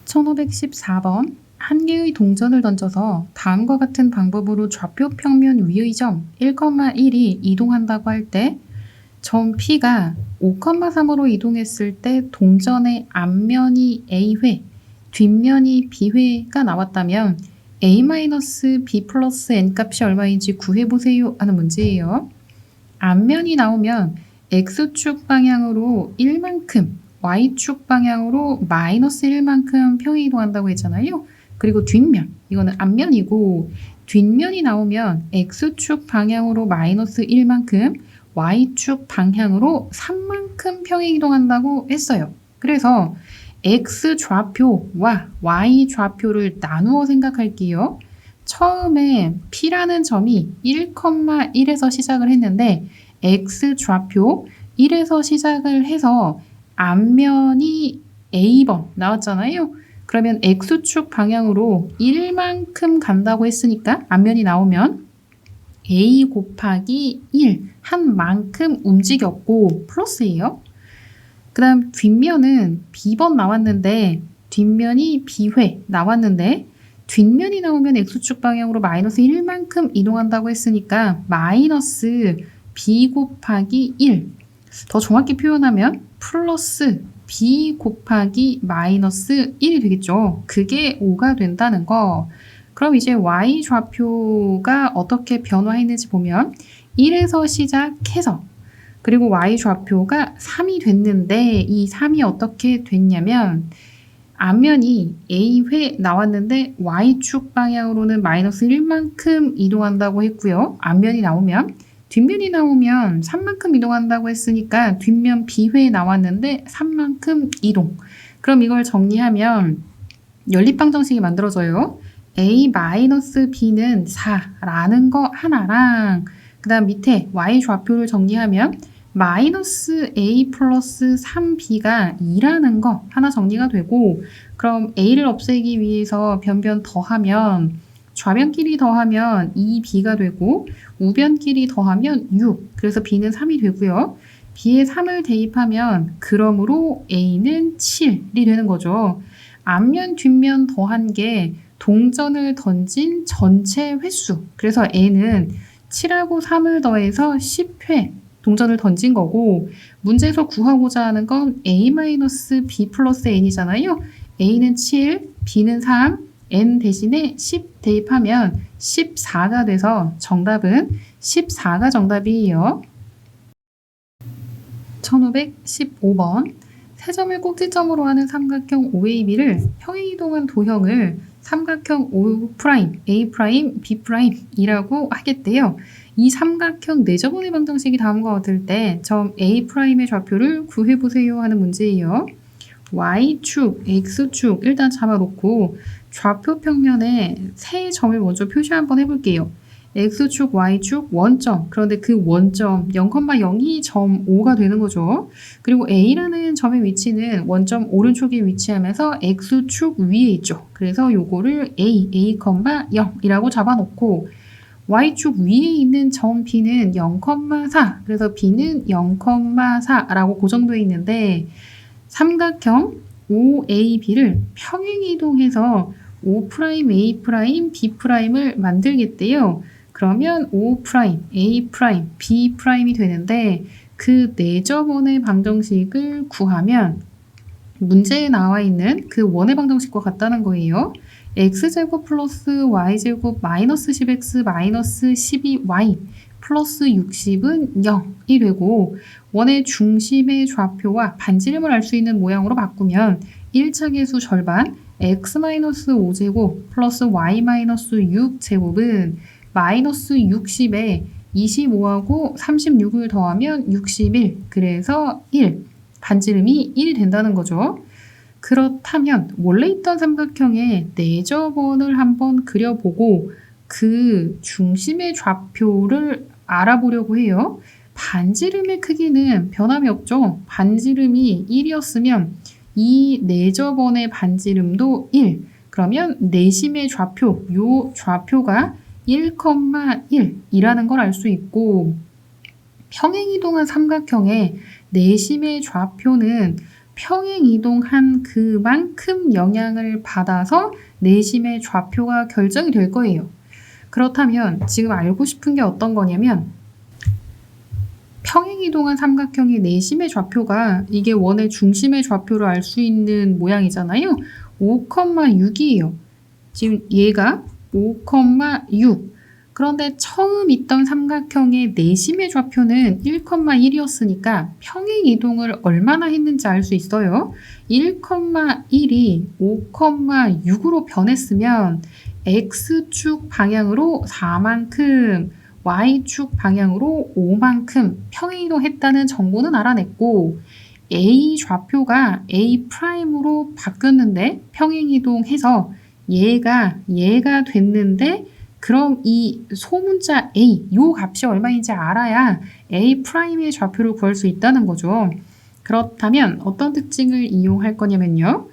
1514번 한 개의 동전을 던져서 다음과 같은 방법으로 좌표 평면 위의 점 1,1이 이동한다고 할 때 점 P가 5,3으로 이동했을 때 동전의 앞면이 A회, 뒷면이 B회가 나왔다면 A-B 플러스 N 값이 얼마인지 구해보세요 하는 문제예요. 앞면이 나오면 X축 방향으로 1만큼, Y축 방향으로 마이너스 1만큼 평이 이동한다고 했잖아요. 그리고 뒷면, 이거는 앞면이고 뒷면이 나오면 X축 방향으로 마이너스 1만큼, Y축 방향으로 3만큼 평이 이동한다고 했어요. 그래서 X 좌표와 Y 좌표를 나누어 생각할게요. 처음에 P라는 점이 1,1에서 시작을 했는데 X 좌표 1에서 시작을 해서 앞면이 A번 나왔잖아요. 그러면 X축 방향으로 1만큼 간다고 했으니까 앞면이 나오면 A 곱하기 1 한 만큼 움직였고 플러스예요. 그 다음 뒷면은 B번 나왔는데 뒷면이 B회 나왔는데 뒷면이 나오면 X축 방향으로 마이너스 1만큼 이동한다고 했으니까 마이너스 B 곱하기 1. 더 정확히 표현하면 플러스 B 곱하기 마이너스 1이 되겠죠. 그게 5가 된다는 거. 그럼 이제 Y 좌표가 어떻게 변화했는지 보면 1에서 시작해서 그리고 Y 좌표가 3이 됐는데 이 3이 어떻게 됐냐면 앞면이 A회 나왔는데 Y축 방향으로는 마이너스 1만큼 이동한다고 했고요. 앞면이 나오면 뒷면이 나오면 3만큼 이동한다고 했으니까 뒷면 B회 나왔는데 3만큼 이동. 그럼 이걸 정리하면 연립방정식이 만들어져요. A-B는 4라는 거 하나랑 그 다음 밑에 Y 좌표를 정리하면 마이너스 A 플러스 3B가 2라는 거 하나 정리가 되고 그럼 A를 없애기 위해서 변변 더하면 좌변끼리 더하면 2B가 되고 우변끼리 더하면 6 그래서 B는 3이 되고요. B에 3을 대입하면 그러므로 A는 7이 되는 거죠. 앞면 뒷면 더한 게 동전을 던진 전체 횟수 그래서 N은 7하고 3을 더해서 10회 동전을 던진 거고 문제에서 구하고자 하는 건 A-B 플러스 N이잖아요. A는 7, B는 3, N 대신에 10 대입하면 14가 돼서 정답은 14가 정답이에요. 1515번 세 점을 꼭지점으로 하는 삼각형 OAB를 평행이동한 도형을 삼각형 O', A', B'이라고 하겠대요. 이 삼각형 내저번의 방정식이 다음과 같을 때 점 A'의 좌표를 구해보세요 하는 문제예요. Y축, X축 일단 잡아놓고 좌표 평면에 세 점을 먼저 표시 한번 해볼게요. X축, Y축, 원점. 그런데 그 원점 0,02.5가 되는 거죠. 그리고 A라는 점의 위치는 원점 오른쪽에 위치하면서 X축 위에 있죠. 그래서 요거를 A, 0이라고 잡아놓고 Y축 위에 있는 점 B는 0,4. 그래서 B는 0,4라고 고정되어 있는데 삼각형 OAB를 평행이동해서 O', A', B'을 만들겠대요. 그러면 O', A', B'이 되는데 그 내저번의 방정식을 구하면 문제에 나와 있는 그 원의 방정식과 같다는 거예요. x제곱 플러스 y제곱 마이너스 10x 마이너스 12y 플러스 60은 0이 되고 원의 중심의 좌표와 반지름을 알 수 있는 모양으로 바꾸면 1차 계수 절반 x-5제곱 플러스 y-6제곱은 마이너스 60에 25하고 36을 더하면 61 그래서 1 반지름이 1이 된다는 거죠. 그렇다면 원래 있던 삼각형의 내저번을 한번 그려보고 그 중심의 좌표를 알아보려고 해요. 반지름의 크기는 변함이 없죠. 반지름이 1이었으면 이 내저번의 반지름도 1. 그러면 내심의 좌표, 요 좌표가 1,1이라는 걸 알 수 있고 평행이동한 삼각형의 내심의 좌표는 평행 이동한 그만큼 영향을 받아서 내심의 좌표가 결정이 될 거예요. 그렇다면 지금 알고 싶은 게 어떤 거냐면 평행 이동한 삼각형의 내심의 좌표가 이게 원의 중심의 좌표를 알 수 있는 모양이잖아요. 5,6이에요. 지금 얘가 5,6. 그런데 처음 있던 삼각형의 내심의 좌표는 1,1이었으니까 평행 이동을 얼마나 했는지 알 수 있어요. 1,1이 5,6으로 변했으면 X축 방향으로 4만큼, Y축 방향으로 5만큼 평행 이동했다는 정보는 알아냈고 A 좌표가 A'으로 바뀌었는데 평행 이동해서 얘가 됐는데 그럼 이 소문자 A, 요 값이 얼마인지 알아야 A'의 좌표를 구할 수 있다는 거죠. 그렇다면 어떤 특징을 이용할 거냐면요.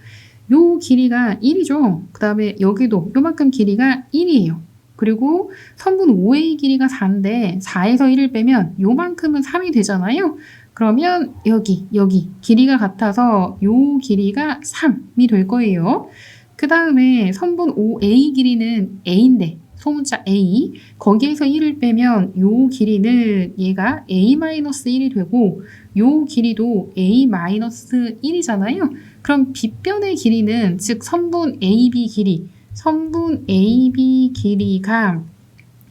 요 길이가 1이죠. 그 다음에 여기도 요만큼 길이가 1이에요. 그리고 선분 OA 길이가 4인데 4에서 1을 빼면 요만큼은 3이 되잖아요. 그러면 여기 길이가 같아서 요 길이가 3이 될 거예요. 그 다음에 선분 OA 길이는 A인데 소문자 A, 거기에서 1을 빼면 요 길이는 얘가 A-1이 되고 요 길이도 A-1이잖아요. 그럼 빗변의 길이는 즉 선분 AB 길이가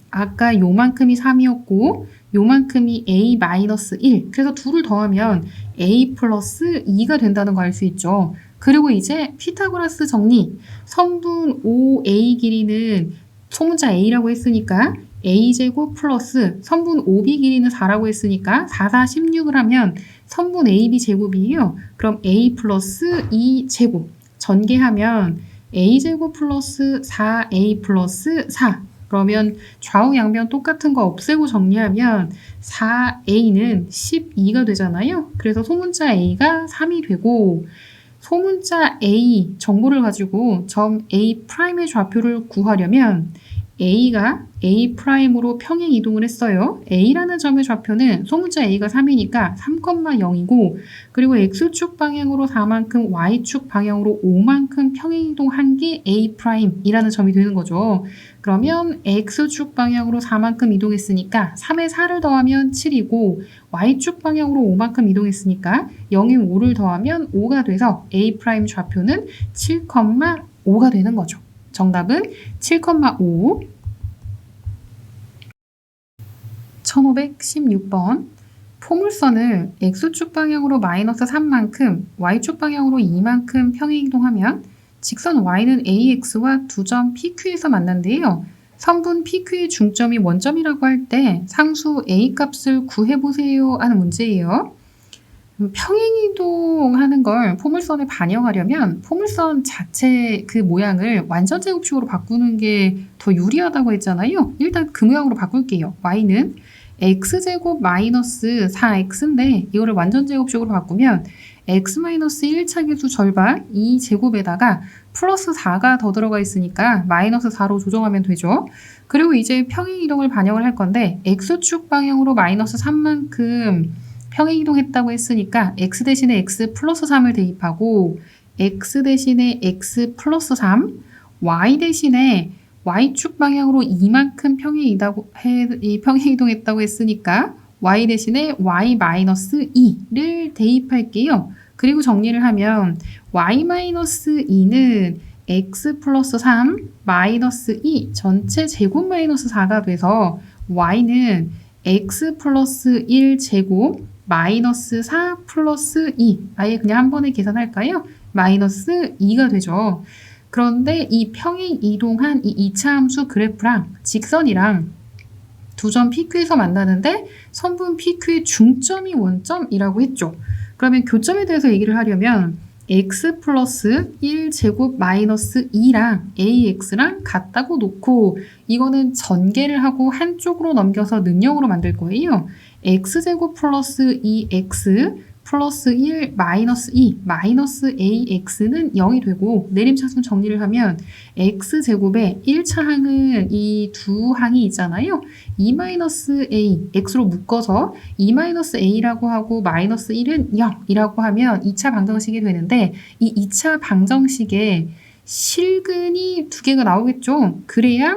아까 요만큼이 3이었고 요만큼이 A-1. 그래서 둘을 더하면 A 플러스 2가 된다는 거 알 수 있죠. 그리고 이제 피타고라스 정리. 선분 OA 길이는 소문자 A라고 했으니까 A제곱 플러스 선분 OB 길이는 4라고 했으니까 4, 16을 하면 선분 AB 제곱이에요. 그럼 A 플러스 2제곱 전개하면 A제곱 플러스 4A 플러스 4. 그러면 좌우 양변 똑같은 거 없애고 정리하면 4A는 12가 되잖아요. 그래서 소문자 A가 3이 되고 소문자 A 정보를 가지고 점 A'의 좌표를 구하려면 A가 A'으로 평행 이동을 했어요. A라는 점의 좌표는 소문자 A가 3이니까 3,0이고 그리고 X축 방향으로 4만큼 Y축 방향으로 5만큼 평행 이동한 게 A'이라는 점이 되는 거죠. 그러면 X축 방향으로 4만큼 이동했으니까 3에 4를 더하면 7이고 Y축 방향으로 5만큼 이동했으니까 0에 5를 더하면 5가 돼서 A' 좌표는 7,5가 되는 거죠. 정답은 7,5. 1516번. 포물선을 X축 방향으로 마이너스 3만큼, Y축 방향으로 2만큼 평행 이동하면 직선 Y는 AX와 두 점 PQ에서 만난대요. 선분 PQ의 중점이 원점이라고 할 때 상수 A 값을 구해보세요 하는 문제예요. 평행이동하는 걸 포물선에 반영하려면 포물선 자체 그 모양을 완전 제곱식으로 바꾸는 게 더 유리하다고 했잖아요. 일단 그 모양으로 바꿀게요. y는 x제곱 마이너스 4x인데 이거를 완전 제곱식으로 바꾸면 x 마이너스 1차계수 절반 2제곱에다가 플러스 4가 더 들어가 있으니까 마이너스 4로 조정하면 되죠. 그리고 이제 평행이동을 반영을 할 건데 x축 방향으로 마이너스 3만큼 평행 이동했다고 했으니까 x 대신에 x 플러스 3을 대입하고 x 대신에 x 플러스 3, y 대신에 y축 방향으로 이만큼 평행 이동했다고 했으니까 y 대신에 y 마이너스 2를 대입할게요. 그리고 정리를 하면 y 마이너스 2는 x 플러스 3 마이너스 2 전체 제곱 마이너스 4가 돼서 y는 x 플러스 1 제곱 마이너스 4 플러스 2 아예 그냥 한 번에 계산할까요? 마이너스 2가 되죠. 그런데 이 평행 이동한 이 2차 함수 그래프랑 직선이랑 두 점 PQ에서 만나는데 선분 PQ의 중점이 원점이라고 했죠. 그러면 교점에 대해서 얘기를 하려면 x 플러스 1제곱 마이너스 2랑 ax랑 같다고 놓고 이거는 전개를 하고 한쪽으로 넘겨서 능력으로 만들 거예요. x제곱 플러스 2x 플러스 1 마이너스 2 마이너스 AX는 0이 되고 내림차순 정리를 하면 X제곱에 1차 항은 이 두 항이 있잖아요. 2 마이너스 A X로 묶어서 2 마이너스 A라고 하고 마이너스 1은 0이라고 하면 2차 방정식이 되는데 이 2차 방정식에 실근이 두 개가 나오겠죠. 그래야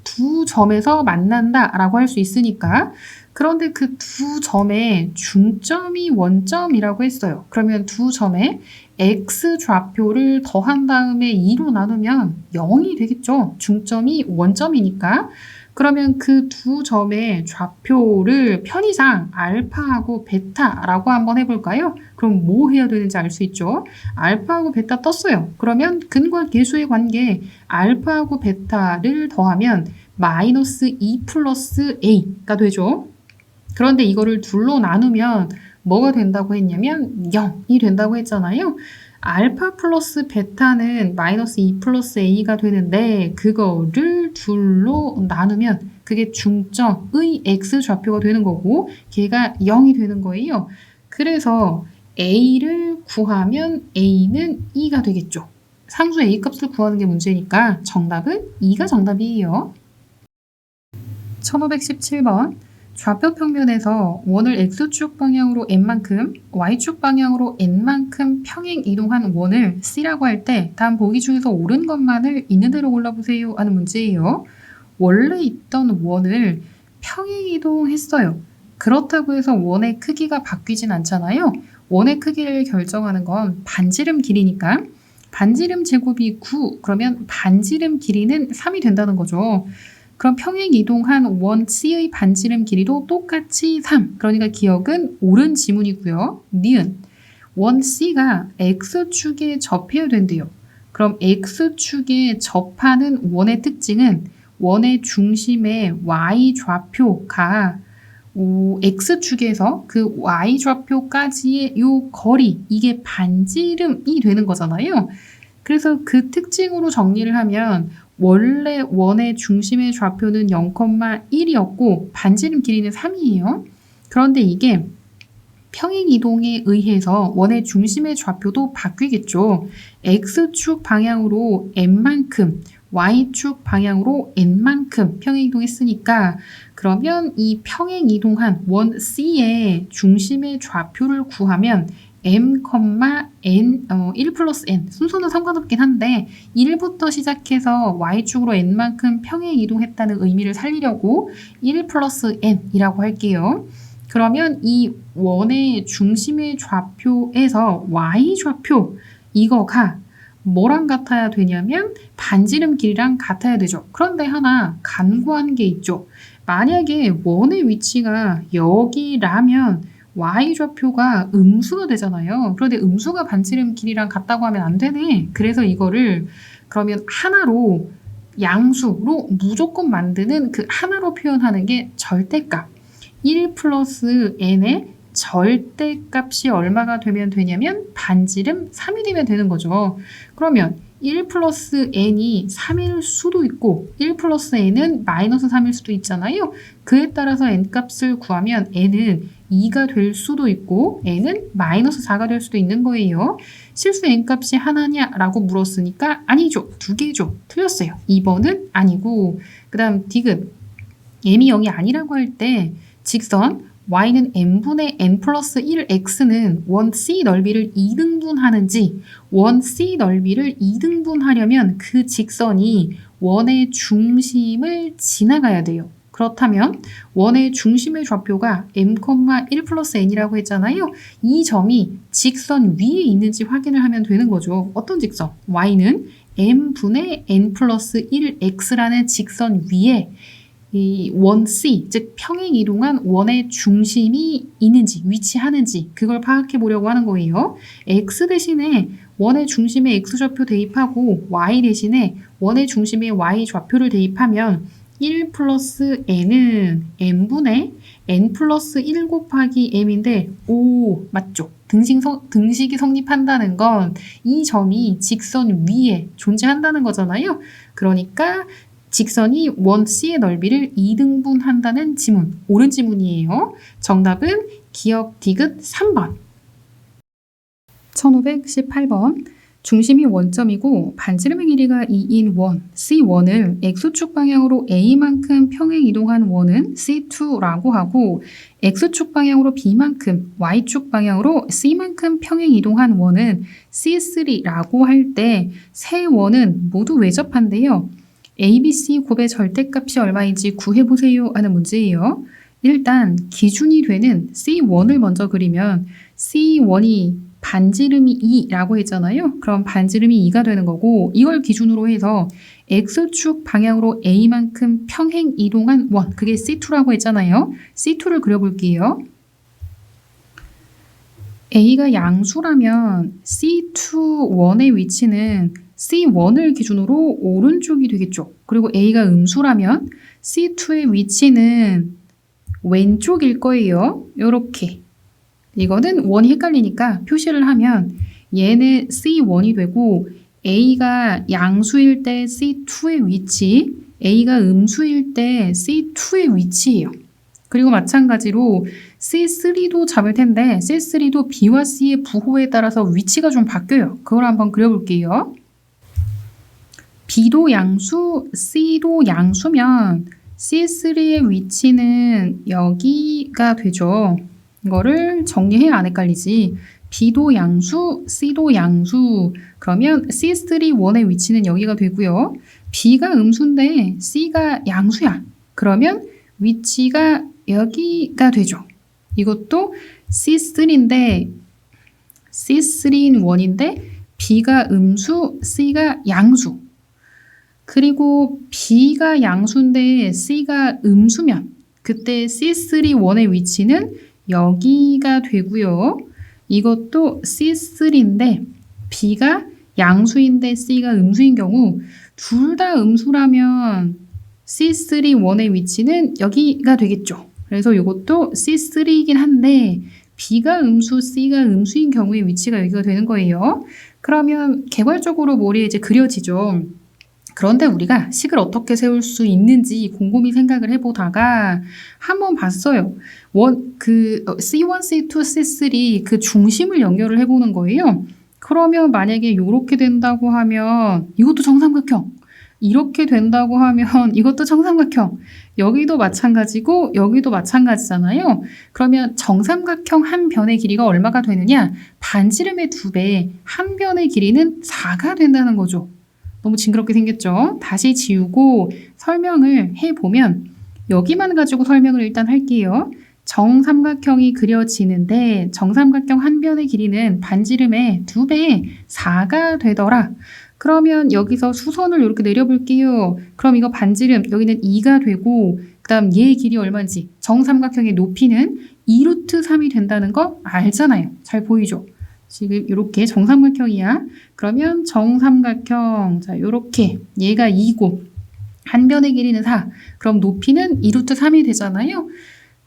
두 점에서 만난다라고 할 수 있으니까. 그런데 그 두 점의 중점이 원점이라고 했어요. 그러면 두 점에 x 좌표를 더한 다음에 2로 나누면 0이 되겠죠. 중점이 원점이니까. 그러면 그 두 점의 좌표를 편의상 알파하고 베타라고 한번 해볼까요? 그럼 뭐 해야 되는지 알 수 있죠? 알파하고 베타 떴어요. 그러면 근과 계수의 관계 알파하고 베타를 더하면 마이너스 2 플러스 a가 되죠. 그런데 이거를 둘로 나누면 뭐가 된다고 했냐면 0이 된다고 했잖아요. 알파 플러스 베타는 마이너스 2 플러스 a가 되는데 그거를 둘로 나누면 그게 중점의 x좌표가 되는 거고 걔가 0이 되는 거예요. 그래서 a를 구하면 a는 2가 되겠죠. 상수 a 값을 구하는 게 문제니까 정답은 2가 정답이에요. 1517번 좌표 평면에서 원을 x축 방향으로 n만큼, y축 방향으로 n만큼 평행 이동한 원을 C라고 할 때 다음 보기 중에서 옳은 것만을 있는 대로 골라보세요 하는 문제예요. 원래 있던 원을 평행 이동했어요. 그렇다고 해서 원의 크기가 바뀌진 않잖아요. 원의 크기를 결정하는 건 반지름 길이니까 반지름 제곱이 9, 그러면 반지름 길이는 3이 된다는 거죠. 그럼 평행 이동한 원 C의 반지름 길이도 똑같이 3. 그러니까 기억은 옳은 지문이고요. 니은. 원 C가 X축에 접해야 된대요. 그럼 X축에 접하는 원의 특징은 원의 중심의 Y좌표가 X축에서 그 Y좌표까지의 요 거리, 이게 반지름이 되는 거잖아요. 그래서 그 특징으로 정리를 하면 원래 원의 중심의 좌표는 0,1이었고 반지름 길이는 3이에요. 그런데 이게 평행 이동에 의해서 원의 중심의 좌표도 바뀌겠죠. X축 방향으로 n만큼, Y축 방향으로 n만큼 평행 이동했으니까 그러면 이 평행 이동한 원 C의 중심의 좌표를 구하면 m, n, 1 플러스 n 순서는 상관없긴 한데 1부터 시작해서 y축으로 n만큼 평행 이동했다는 의미를 살리려고 1 플러스 n이라고 할게요. 그러면 이 원의 중심의 좌표에서 y좌표 이거가 뭐랑 같아야 되냐면 반지름 길이랑 같아야 되죠. 그런데 하나 간과한 게 있죠. 만약에 원의 위치가 여기라면 y좌표가 음수가 되잖아요. 그런데 음수가 반지름 길이랑 같다고 하면 안 되네. 그래서 이거를 그러면 하나로 양수로 무조건 만드는 그 하나로 표현하는 게 절대값. 1 플러스 n의 절대값이 얼마가 되면 되냐면 반지름 3이 되면 되는 거죠. 그러면 1 플러스 n이 3일 수도 있고 1 플러스 n은 마이너스 3일 수도 있잖아요. 그에 따라서 n값을 구하면 n은 2가 될 수도 있고 n은 마이너스 4가 될 수도 있는 거예요. 실수 n값이 하나냐라고 물었으니까 아니죠. 두 개죠. 틀렸어요. 2번은 아니고 그 다음 디귿 m이 0이 아니라고 할 때 직선 y는 n분의 n 플러스 1 x는 원 C 넓이를 2등분하는지 원 C 넓이를 2등분하려면 그 직선이 원의 중심을 지나가야 돼요. 그렇다면 원의 중심의 좌표가 m,1 플러스 n이라고 했잖아요. 이 점이 직선 위에 있는지 확인을 하면 되는 거죠. 어떤 직선? y는 m분의 n 플러스 1x라는 직선 위에 이 원 C, 즉 평행 이동한 원의 중심이 있는지 위치하는지 그걸 파악해 보려고 하는 거예요. x 대신에 원의 중심에 x좌표 대입하고 y 대신에 원의 중심에 y좌표를 대입하면 1 플러스 n은 n분의 n 플러스 1 곱하기 m인데 오 맞죠? 등식이 성립한다는 건 이 점이 직선 위에 존재한다는 거잖아요. 그러니까 직선이 원 C의 넓이를 2등분한다는 지문, 옳은 지문이에요. 정답은 기억 디귿 3번. 1518번. 중심이 원점이고 반지름의 길이가 2인 원 C1을 X축 방향으로 A만큼 평행 이동한 원은 C2라고 하고 X축 방향으로 B만큼 Y축 방향으로 C만큼 평행 이동한 원은 C3라고 할 때 세 원은 모두 외접한데요. ABC 곱의 절대값이 얼마인지 구해보세요 하는 문제예요. 일단 기준이 되는 C1을 먼저 그리면 C1이 반지름이 2라고 했잖아요. 그럼 반지름이 2가 되는 거고 이걸 기준으로 해서 X축 방향으로 A만큼 평행 이동한 원, 그게 C2라고 했잖아요. C2를 그려볼게요. A가 양수라면 C2 원의 위치는 C1을 기준으로 오른쪽이 되겠죠. 그리고 A가 음수라면 C2의 위치는 왼쪽일 거예요. 이렇게. 이거는 원이 헷갈리니까 표시를 하면 얘는 C1이 되고 A가 양수일 때 C2의 위치, A가 음수일 때 C2의 위치예요. 그리고 마찬가지로 C3도 잡을 텐데 C3도 B와 C의 부호에 따라서 위치가 좀 바뀌어요. 그걸 한번 그려볼게요. B도 양수, C도 양수면 C3의 위치는 여기가 되죠. 이거를 정리해야 안 헷갈리지. B도 양수, C도 양수. 그러면 C3 원의 위치는 여기가 되고요. B가 음수인데 C가 양수야. 그러면 위치가 여기가 되죠. 이것도 C3인데 C3인 원인데 B가 음수, C가 양수. 그리고 B가 양수인데 C가 음수면 그때 C3 원의 위치는 여기가 되고요. 이것도 C3인데 B가 양수인데 C가 음수인 경우 둘 다 음수라면 C3 원의 위치는 여기가 되겠죠. 그래서 이것도 C3이긴 한데 B가 음수, C가 음수인 경우의 위치가 여기가 되는 거예요. 그러면 개괄적으로 머리에 이제 그려지죠. 그런데 우리가 식을 어떻게 세울 수 있는지 곰곰이 생각을 해보다가 한번 봤어요. C1, C2, C3 그 중심을 연결을 해보는 거예요. 그러면 만약에 이렇게 된다고 하면 이것도 정삼각형. 이렇게 된다고 하면 이것도 정삼각형. 여기도 마찬가지고 여기도 마찬가지잖아요. 그러면 정삼각형 한 변의 길이가 얼마가 되느냐? 반지름의 2배, 한 변의 길이는 4가 된다는 거죠. 너무 징그럽게 생겼죠? 다시 지우고 설명을 해보면 여기만 가지고 설명을 일단 할게요. 정삼각형이 그려지는데 정삼각형 한 변의 길이는 반지름의 2배 4가 되더라. 그러면 여기서 수선을 이렇게 내려볼게요. 그럼 이거 반지름 여기는 2가 되고 그 다음 얘의 길이 얼마인지 정삼각형의 높이는 2루트 3이 된다는 거 알잖아요. 잘 보이죠? 지금 이렇게 정삼각형이야. 그러면 정삼각형 자 이렇게 얘가 2고 한 변의 길이는 4. 그럼 높이는 2루트 3이 되잖아요.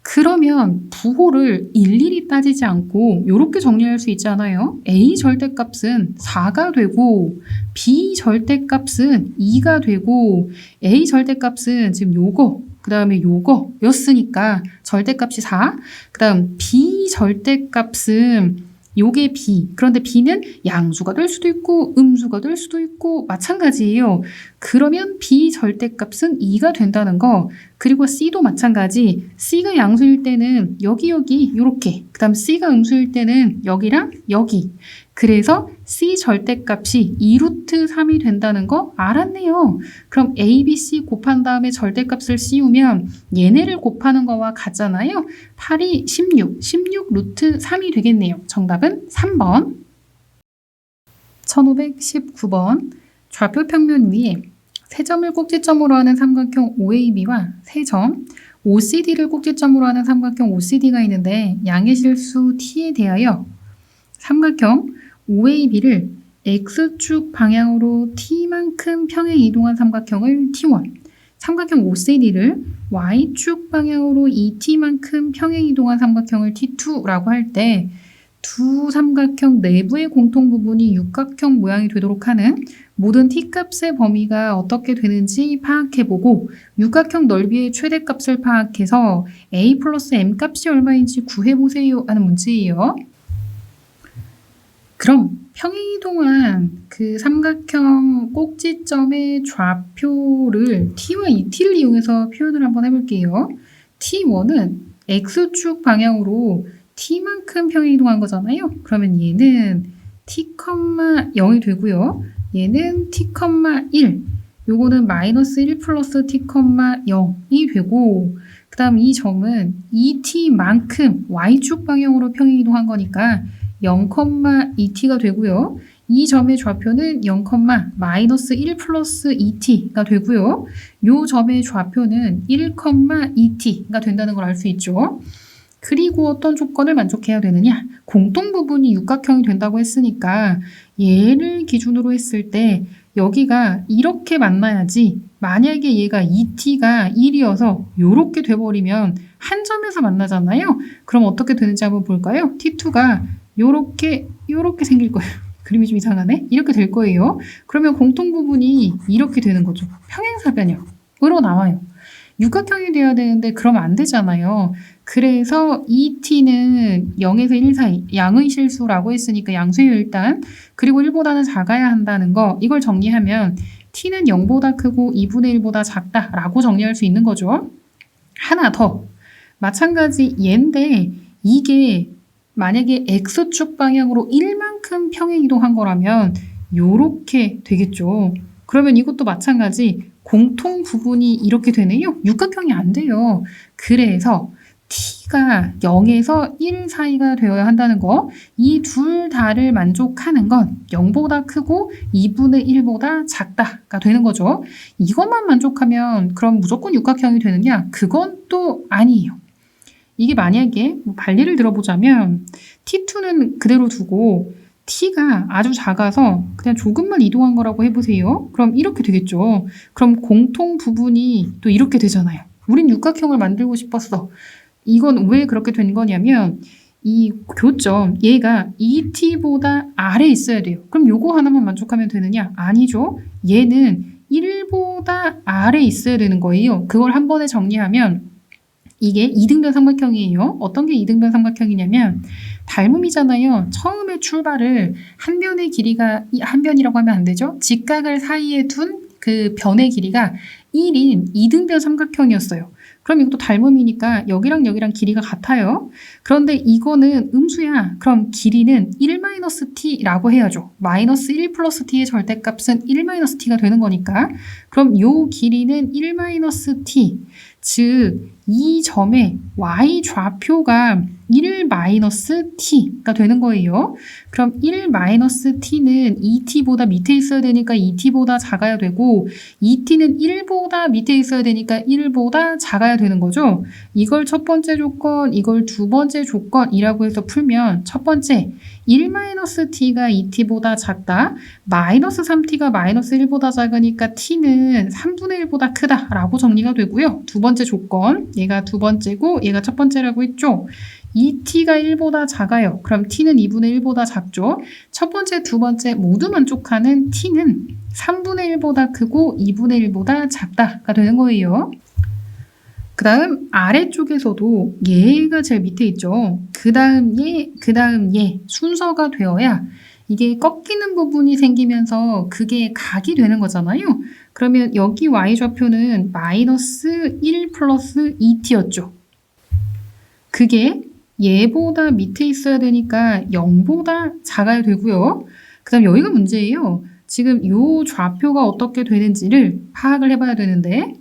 그러면 부호를 일일이 따지지 않고 이렇게 정리할 수 있잖아요. A 절대값은 4가 되고 B 절대값은 2가 되고 A 절대값은 지금 요거 그 다음에 요거였으니까 절대값이 4. 그 다음 B 절대값은 요게 B. 그런데 B는 양수가 될 수도 있고 음수가 될 수도 있고 마찬가지예요. 그러면 B 절대값은 2가 된다는 거. 그리고 C도 마찬가지. C가 양수일 때는 여기 요렇게. 그 다음 C가 음수일 때는 여기랑 여기. 그래서 C 절대값이 2루트 3이 된다는 거 알았네요. 그럼 A, B, C 곱한 다음에 절대값을 씌우면 얘네를 곱하는 거와 같잖아요. 8이 16 루트 3이 되겠네요. 정답은 3번. 1519번. 좌표 평면 위에 세 점을 꼭지점으로 하는 삼각형 OAB와 세 점 OCD를 꼭지점으로 하는 삼각형 OCD가 있는데 양의 실수 T에 대하여 삼각형 OAB를 X축 방향으로 T만큼 평행 이동한 삼각형을 T1, 삼각형 OCD를 Y축 방향으로 ET만큼 평행 이동한 삼각형을 T2라고 할 때 두 삼각형 내부의 공통 부분이 육각형 모양이 되도록 하는 모든 T값의 범위가 어떻게 되는지 파악해보고 육각형 넓이의 최대값을 파악해서 A 플러스 M 값이 얼마인지 구해보세요 하는 문제예요. 그럼 평행이동한 그 삼각형 꼭지점의 좌표를 t와 t를 이용해서 표현을 한번 해볼게요. t1은 x축 방향으로 t만큼 평행이동한 거잖아요. 그러면 얘는 t,0이 되고요. 얘는 t,1. 요거는 -1 플러스 t,0이 되고, 그 다음 이 점은 t만큼 y축 방향으로 평행이동한 거니까 0,2t가 되고요. 이 점의 좌표는 0, -1 플러스 2t가 되고요. 요 점의 좌표는 1,2t가 된다는 걸 알 수 있죠. 그리고 어떤 조건을 만족해야 되느냐? 공통 부분이 육각형이 된다고 했으니까 얘를 기준으로 했을 때 여기가 이렇게 만나야지, 만약에 얘가 2t가 1이어서 요렇게 돼버리면 한 점에서 만나잖아요. 그럼 어떻게 되는지 한번 볼까요? t2가 요렇게 생길 거예요. 그림이 좀 이상하네? 이렇게 될 거예요. 그러면 공통 부분이 이렇게 되는 거죠. 평행사변형으로 나와요. 육각형이 돼야 되는데 그러면 안 되잖아요. 그래서 이 t는 0에서 1 사이 양의 실수라고 했으니까 양수예요 일단. 그리고 1보다는 작아야 한다는 거, 이걸 정리하면 t는 0보다 크고 2분의 1보다 작다라고 정리할 수 있는 거죠. 하나 더. 마찬가지 얘인데 이게 만약에 x축 방향으로 1만큼 평행이동한 거라면 요렇게 되겠죠. 그러면 이것도 마찬가지 공통 부분이 이렇게 되네요. 육각형이 안 돼요. 그래서 t가 0에서 1 사이가 되어야 한다는 거, 이 둘 다를 만족하는 건 0보다 크고 2분의 1보다 작다가 되는 거죠. 이것만 만족하면 그럼 무조건 육각형이 되느냐? 그건 또 아니에요. 이게 만약에 반리를 들어보자면 t2는 그대로 두고 t가 아주 작아서 그냥 조금만 이동한 거라고 해보세요. 그럼 이렇게 되겠죠. 그럼 공통 부분이 또 이렇게 되잖아요. 우린 육각형을 만들고 싶었어. 이건 왜 그렇게 된 거냐면 이 교점, 얘가 2t보다 아래에 있어야 돼요. 그럼 요거 하나만 만족하면 되느냐? 아니죠. 얘는 1보다 아래에 있어야 되는 거예요. 그걸 한 번에 정리하면 이게 이등변 삼각형이에요. 어떤 게 이등변 삼각형이냐면 닮음이잖아요. 처음에 출발을 한 변의 길이가, 한 변이라고 하면 안 되죠. 직각을 사이에 둔 그 변의 길이가 1인 이등변 삼각형이었어요. 그럼 이것도 닮음이니까 여기랑 여기랑 길이가 같아요. 그런데 이거는 음수야. 그럼 길이는 1-t라고 해야죠. -1 플러스 t의 절대값은 1-t가 되는 거니까. 그럼 요 길이는 1-t. 즉, 이 점의 y 좌표가 1-t가 되는 거예요. 그럼 1-t는 2t보다 밑에 있어야 되니까 2t보다 작아야 되고, 2t는 1보다 밑에 있어야 되니까 1보다 작아야 되는 거죠. 이걸 첫 번째 조건, 이걸 두 번째 조건이라고 해서 풀면 첫 번째, 1-t가 2t보다 작다. -3t가 -1보다 작으니까 t는 3분의 1보다 크다라고 정리가 되고요. 두 번째 조건, 얘가 두 번째고 얘가 첫 번째라고 했죠. 2t가 1보다 작아요. 그럼 t는 2분의 1보다 작죠. 첫 번째, 두 번째 모두 만족하는 t는 3분의 1보다 크고 2분의 1보다 작다가 되는 거예요. 그 다음 아래쪽에서도 얘가 제일 밑에 있죠. 그 다음 얘 순서가 되어야 이게 꺾이는 부분이 생기면서 그게 각이 되는 거잖아요. 그러면 여기 y좌표는 -1 플러스 2t였죠. 그게 얘보다 밑에 있어야 되니까 0보다 작아야 되고요. 그 다음 여기가 문제예요. 지금 요 좌표가 어떻게 되는지를 파악을 해봐야 되는데,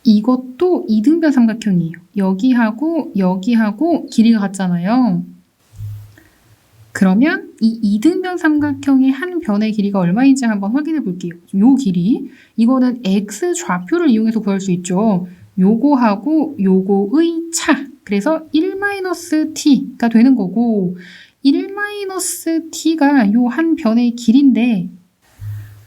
이것도 이등변 삼각형이에요. 여기하고 여기하고 길이가 같잖아요. 그러면 이 이등변 삼각형의 한 변의 길이가 얼마인지 한번 확인해 볼게요. 요 길이, 이거는 x 좌표를 이용해서 구할 수 있죠. 요거하고 요거의 차, 그래서 1-t가 되는 거고, 1-t가 요 한 변의 길인데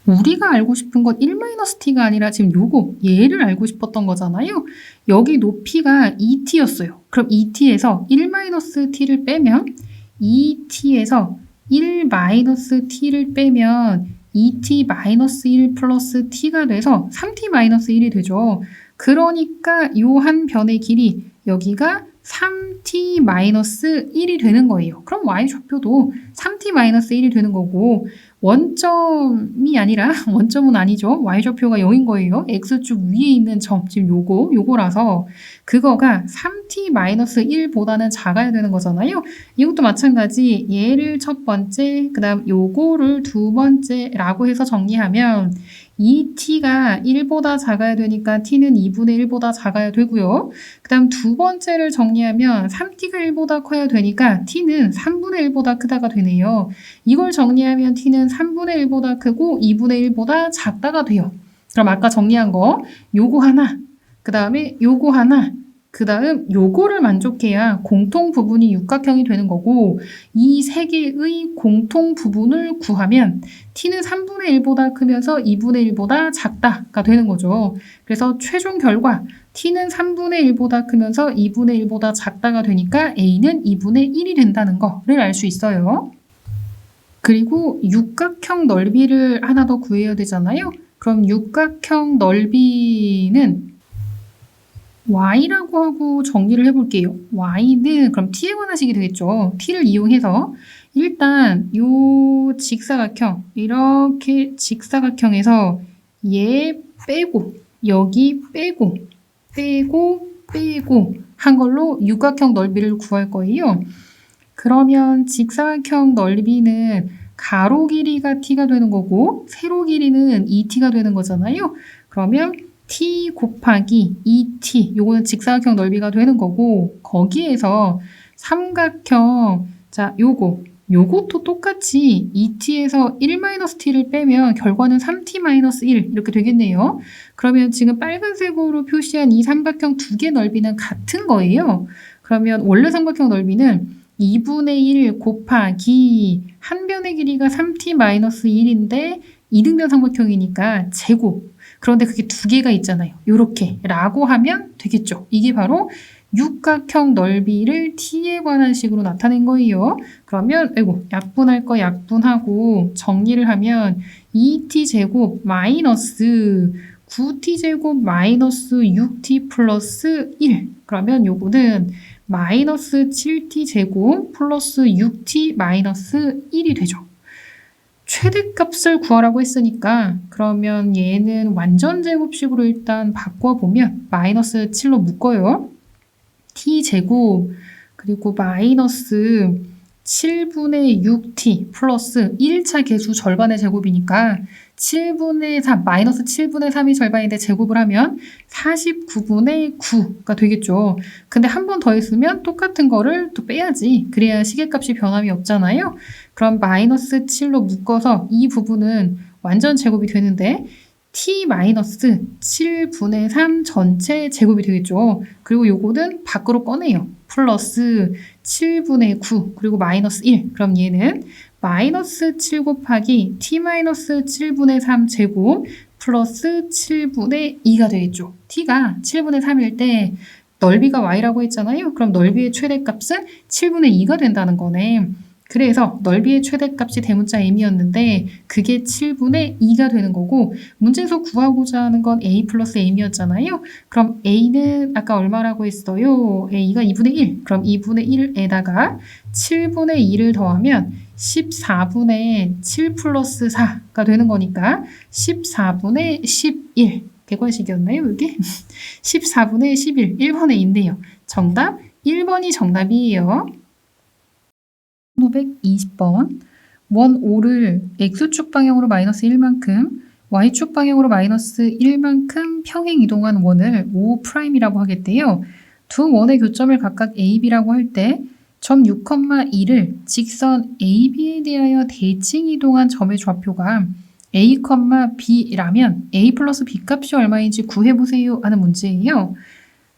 우리가 알고 싶은 건 1-t가 아니라 지금 요거 얘를 알고 싶었던 거잖아요. 여기 높이가 2t였어요. 그럼 2t에서 1-t를 빼면 2t에서 1-t를 빼면 2t-1 플러스 t가 돼서 3t-1이 되죠. 그러니까 요 한 변의 길이 여기가 3t-1이 되는 거예요. 그럼 y좌표도 3t-1이 되는 거고 원점이 아니라 원점은 아니죠. y좌표가 0인 거예요. x축 위에 있는 점, 지금 요거라서 그거가 3t-1보다는 작아야 되는 거잖아요. 이것도 마찬가지 얘를 첫 번째, 그 다음 요거를 두 번째라고 해서 정리하면 이 t가 1보다 작아야 되니까 t는 2분의 1보다 작아야 되고요. 그 다음 두 번째를 정리하면 3t가 1보다 커야 되니까 t는 3분의 1보다 크다가 되네요. 이걸 정리하면 t는 3분의 1보다 크고 2분의 1보다 작다가 돼요. 그럼 아까 정리한 거 요거 하나, 그 다음에 요거 하나, 그 다음 요거를 만족해야 공통 부분이 육각형이 되는 거고 이 세 개의 공통 부분을 구하면 t는 3분의 1보다 크면서 2분의 1보다 작다가 되는 거죠. 그래서 최종 결과 t는 3분의 1보다 크면서 2분의 1보다 작다가 되니까 a는 2분의 1이 된다는 거를 알 수 있어요. 그리고 육각형 넓이를 하나 더 구해야 되잖아요. 그럼 육각형 넓이는 y라고 하고 정리를 해볼게요. y는 그럼 t에 관한 식이 되겠죠. t를 이용해서 일단 요 직사각형, 이렇게 직사각형에서 얘 빼고 여기 빼고 한 걸로 육각형 넓이를 구할 거예요. 그러면 직사각형 넓이는 가로 길이가 t가 되는 거고 세로 길이는 2t가 되는 거잖아요. 그러면 t 곱하기 2t, 요거는 직사각형 넓이가 되는 거고 거기에서 삼각형, 자 요것도 똑같이 2t에서 1-t를 빼면 결과는 3t-1 이렇게 되겠네요. 그러면 지금 빨간색으로 표시한 이 삼각형 두 개 넓이는 같은 거예요. 그러면 원래 삼각형 넓이는 2분의 1 곱하기 한 변의 길이가 3t-1인데 이등변 삼각형이니까 제곱. 그런데 그게 두 개가 있잖아요. 요렇게 라고 하면 되겠죠. 이게 바로 육각형 넓이를 t에 관한 식으로 나타낸 거예요. 그러면 약분할 거 약분하고 정리를 하면 2t제곱 마이너스 9t제곱 마이너스 6t 플러스 1. 그러면 요거는 마이너스 7t제곱 플러스 6t 마이너스 1이 되죠. 최대값을 구하라고 했으니까 그러면 얘는 완전 제곱식으로 일단 바꿔보면 마이너스 7로 묶어요. t제곱 그리고 마이너스 7분의 6t 플러스 1차 계수 절반의 제곱이니까 7분의 3, 마이너스 7분의 3이 절반인데 제곱을 하면 49분의 9가 되겠죠. 근데 한 번 더 했으면 똑같은 거를 또 빼야지. 그래야 시계값이 변함이 없잖아요. 그럼 마이너스 7로 묶어서 이 부분은 완전 제곱이 되는데 t 마이너스 7분의 3 전체 제곱이 되겠죠. 그리고 요거는 밖으로 꺼내요. 플러스 7분의 9 그리고 마이너스 1. 그럼 얘는 마이너스 7 곱하기 t 마이너스 7분의 3 제곱 플러스 7분의 2가 되겠죠. t가 7분의 3일 때 넓이가 y라고 했잖아요. 그럼 넓이의 최대값은 7분의 2가 된다는 거네. 그래서 넓이의 최대값이 대문자 m이었는데 그게 7분의 2가 되는 거고 문제에서 구하고자 하는 건 a 플러스 m이었잖아요. 그럼 a는 아까 얼마라고 했어요? a가 2분의 1. 그럼 2분의 1에다가 7분의 2를 더하면 14분의 7 플러스 4가 되는 거니까 14분의 11. 객관식이었나요, 이게? 14분의 11. 1번에 있네요. 정답 1번이 정답이에요. 520번 원 O를 X축 방향으로 마이너스 1만큼 Y축 방향으로 마이너스 1만큼 평행 이동한 원을 O'이라고 하겠대요. 두 원의 교점을 각각 A, B라고 할 때 점 6,2를 직선 AB에 대하여 대칭 이동한 점의 좌표가 A, B라면 A 플러스 B 값이 얼마인지 구해보세요 하는 문제예요.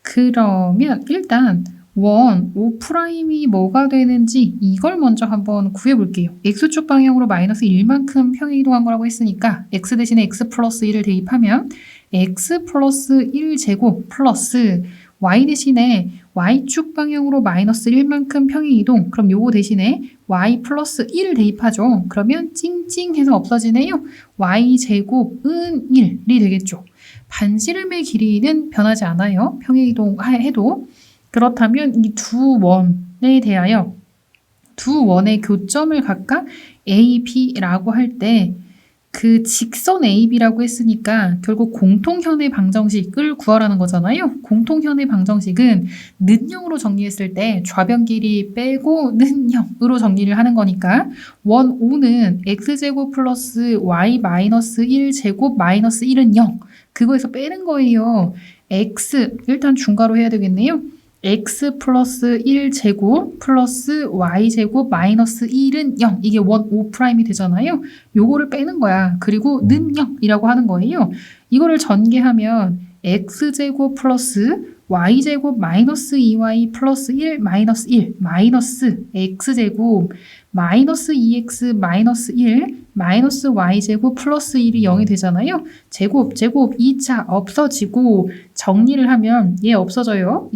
그러면 일단 원 O'이 뭐가 되는지 이걸 먼저 한번 구해볼게요. X축 방향으로 마이너스 1만큼 평행 이동한 거라고 했으니까 X 대신에 X 플러스 1을 대입하면 X 플러스 1제곱 플러스 Y 대신에 Y축 방향으로 마이너스 1만큼 평행 이동. 그럼 요거 대신에 Y 플러스 1을 대입하죠. 그러면 찡찡해서 없어지네요. Y제곱은 1이 되겠죠. 반지름의 길이는 변하지 않아요. 평행 이동해도. 그렇다면 이 두 원에 대하여 두 원의 교점을 각각 A, B라고 할 때 그 직선 AB라고 했으니까 결국 공통현의 방정식을 구하라는 거잖아요. 공통현의 방정식은 는형으로 정리했을 때 좌변 길이 빼고 는형으로 정리를 하는 거니까 원 O는 x제곱 플러스 y 마이너스 1제곱 마이너스 1은 0. 그거에서 빼는 거예요. x 일단 중괄호 해야 되겠네요. x 플러스 1제곱 플러스 y제곱 마이너스 1은 0. 이게 원 O'이 되잖아요. 요거를 빼는 거야. 그리고 는 0이라고 하는 거예요. 이거를 전개하면 x제곱 플러스 y제곱 마이너스 2y 플러스 1 마이너스 1 마이너스 x제곱 마이너스 2x 마이너스 1 마이너스 y제곱 플러스 1이 0이 되잖아요. 제곱 2차 없어지고 정리를 하면 얘 없어져요.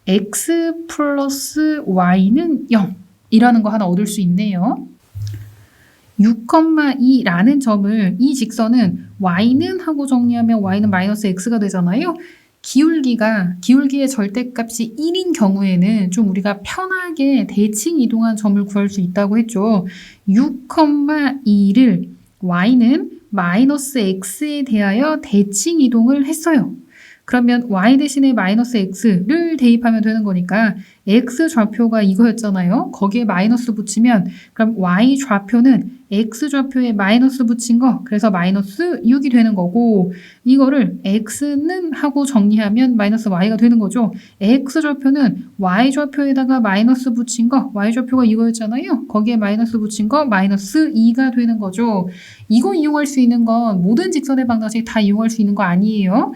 x 플러스 y는 0이라는 거 하나 얻을 수 있네요. 6,2라는 점을 이 직선은 y는 하고 정리하면 y는 마이너스 x가 되잖아요. 기울기의 절대값이 1인 경우에는 좀 우리가 편하게 대칭 이동한 점을 구할 수 있다고 했죠. 6,2를 y는 마이너스 x에 대하여 대칭 이동을 했어요. 그러면 y 대신에 마이너스 x를 대입하면 되는 거니까 x 좌표가 이거였잖아요. 거기에 마이너스 붙이면 그럼 y 좌표는 x 좌표에 마이너스 붙인 거 그래서 마이너스 6이 되는 거고 이거를 x는 하고 정리하면 마이너스 y가 되는 거죠. x 좌표는 y 좌표에다가 마이너스 붙인 거 y 좌표가 이거였잖아요. 거기에 마이너스 붙인 거 마이너스 2가 되는 거죠. 이거 이용할 수 있는 건 모든 직선의 방정식 다 이용할 수 있는 거 아니에요.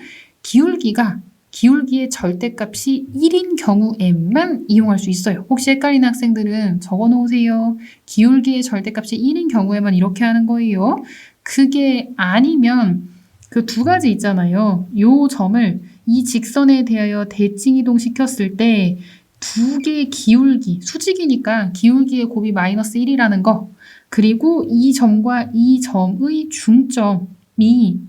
기울기의 절대값이 1인 경우에만 이용할 수 있어요. 혹시 헷갈리는 학생들은 적어 놓으세요. 기울기의 절대값이 1인 경우에만 이렇게 하는 거예요. 그게 아니면 그 두 가지 있잖아요. 요 점을 이 직선에 대하여 대칭 이동시켰을 때 두 개의 기울기, 수직이니까 기울기의 곱이 마이너스 1이라는 거 그리고 이 점과 이 점의 중점이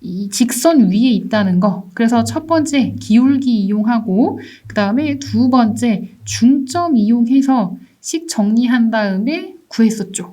이 직선 위에 있다는 거. 그래서 첫 번째 기울기 이용하고 그 다음에 두 번째 중점 이용해서 식 정리한 다음에 구했었죠.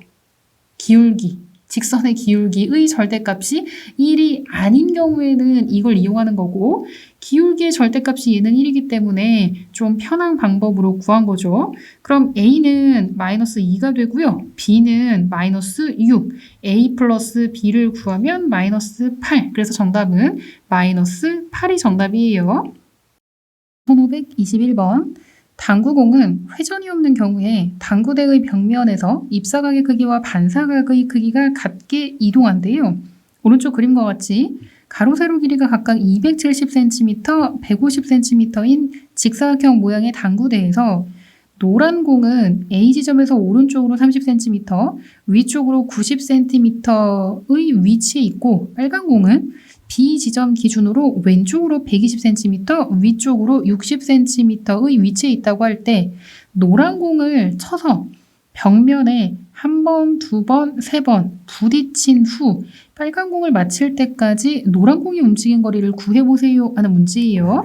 직선의 기울기의 절대값이 1이 아닌 경우에는 이걸 이용하는 거고 기울기의 절대값이 얘는 1이기 때문에 좀 편한 방법으로 구한 거죠. 그럼 A는 마이너스 2가 되고요. B는 마이너스 6. A 플러스 B를 구하면 마이너스 8. 그래서 정답은 마이너스 8이 정답이에요. 1521번 당구공은 회전이 없는 경우에 당구대의 벽면에서 입사각의 크기와 반사각의 크기가 같게 이동한대요. 오른쪽 그림과 같이 가로 세로 길이가 각각 270cm, 150cm인 직사각형 모양의 당구대에서 노란 공은 A 지점에서 오른쪽으로 30cm, 위쪽으로 90cm의 위치에 있고 빨간 공은 B 지점 기준으로 왼쪽으로 120cm, 위쪽으로 60cm의 위치에 있다고 할 때 노란 공을 쳐서 벽면에 한 번, 두 번, 세 번 부딪힌 후 빨간 공을 맞힐 때까지 노란 공이 움직인 거리를 구해보세요 하는 문제예요.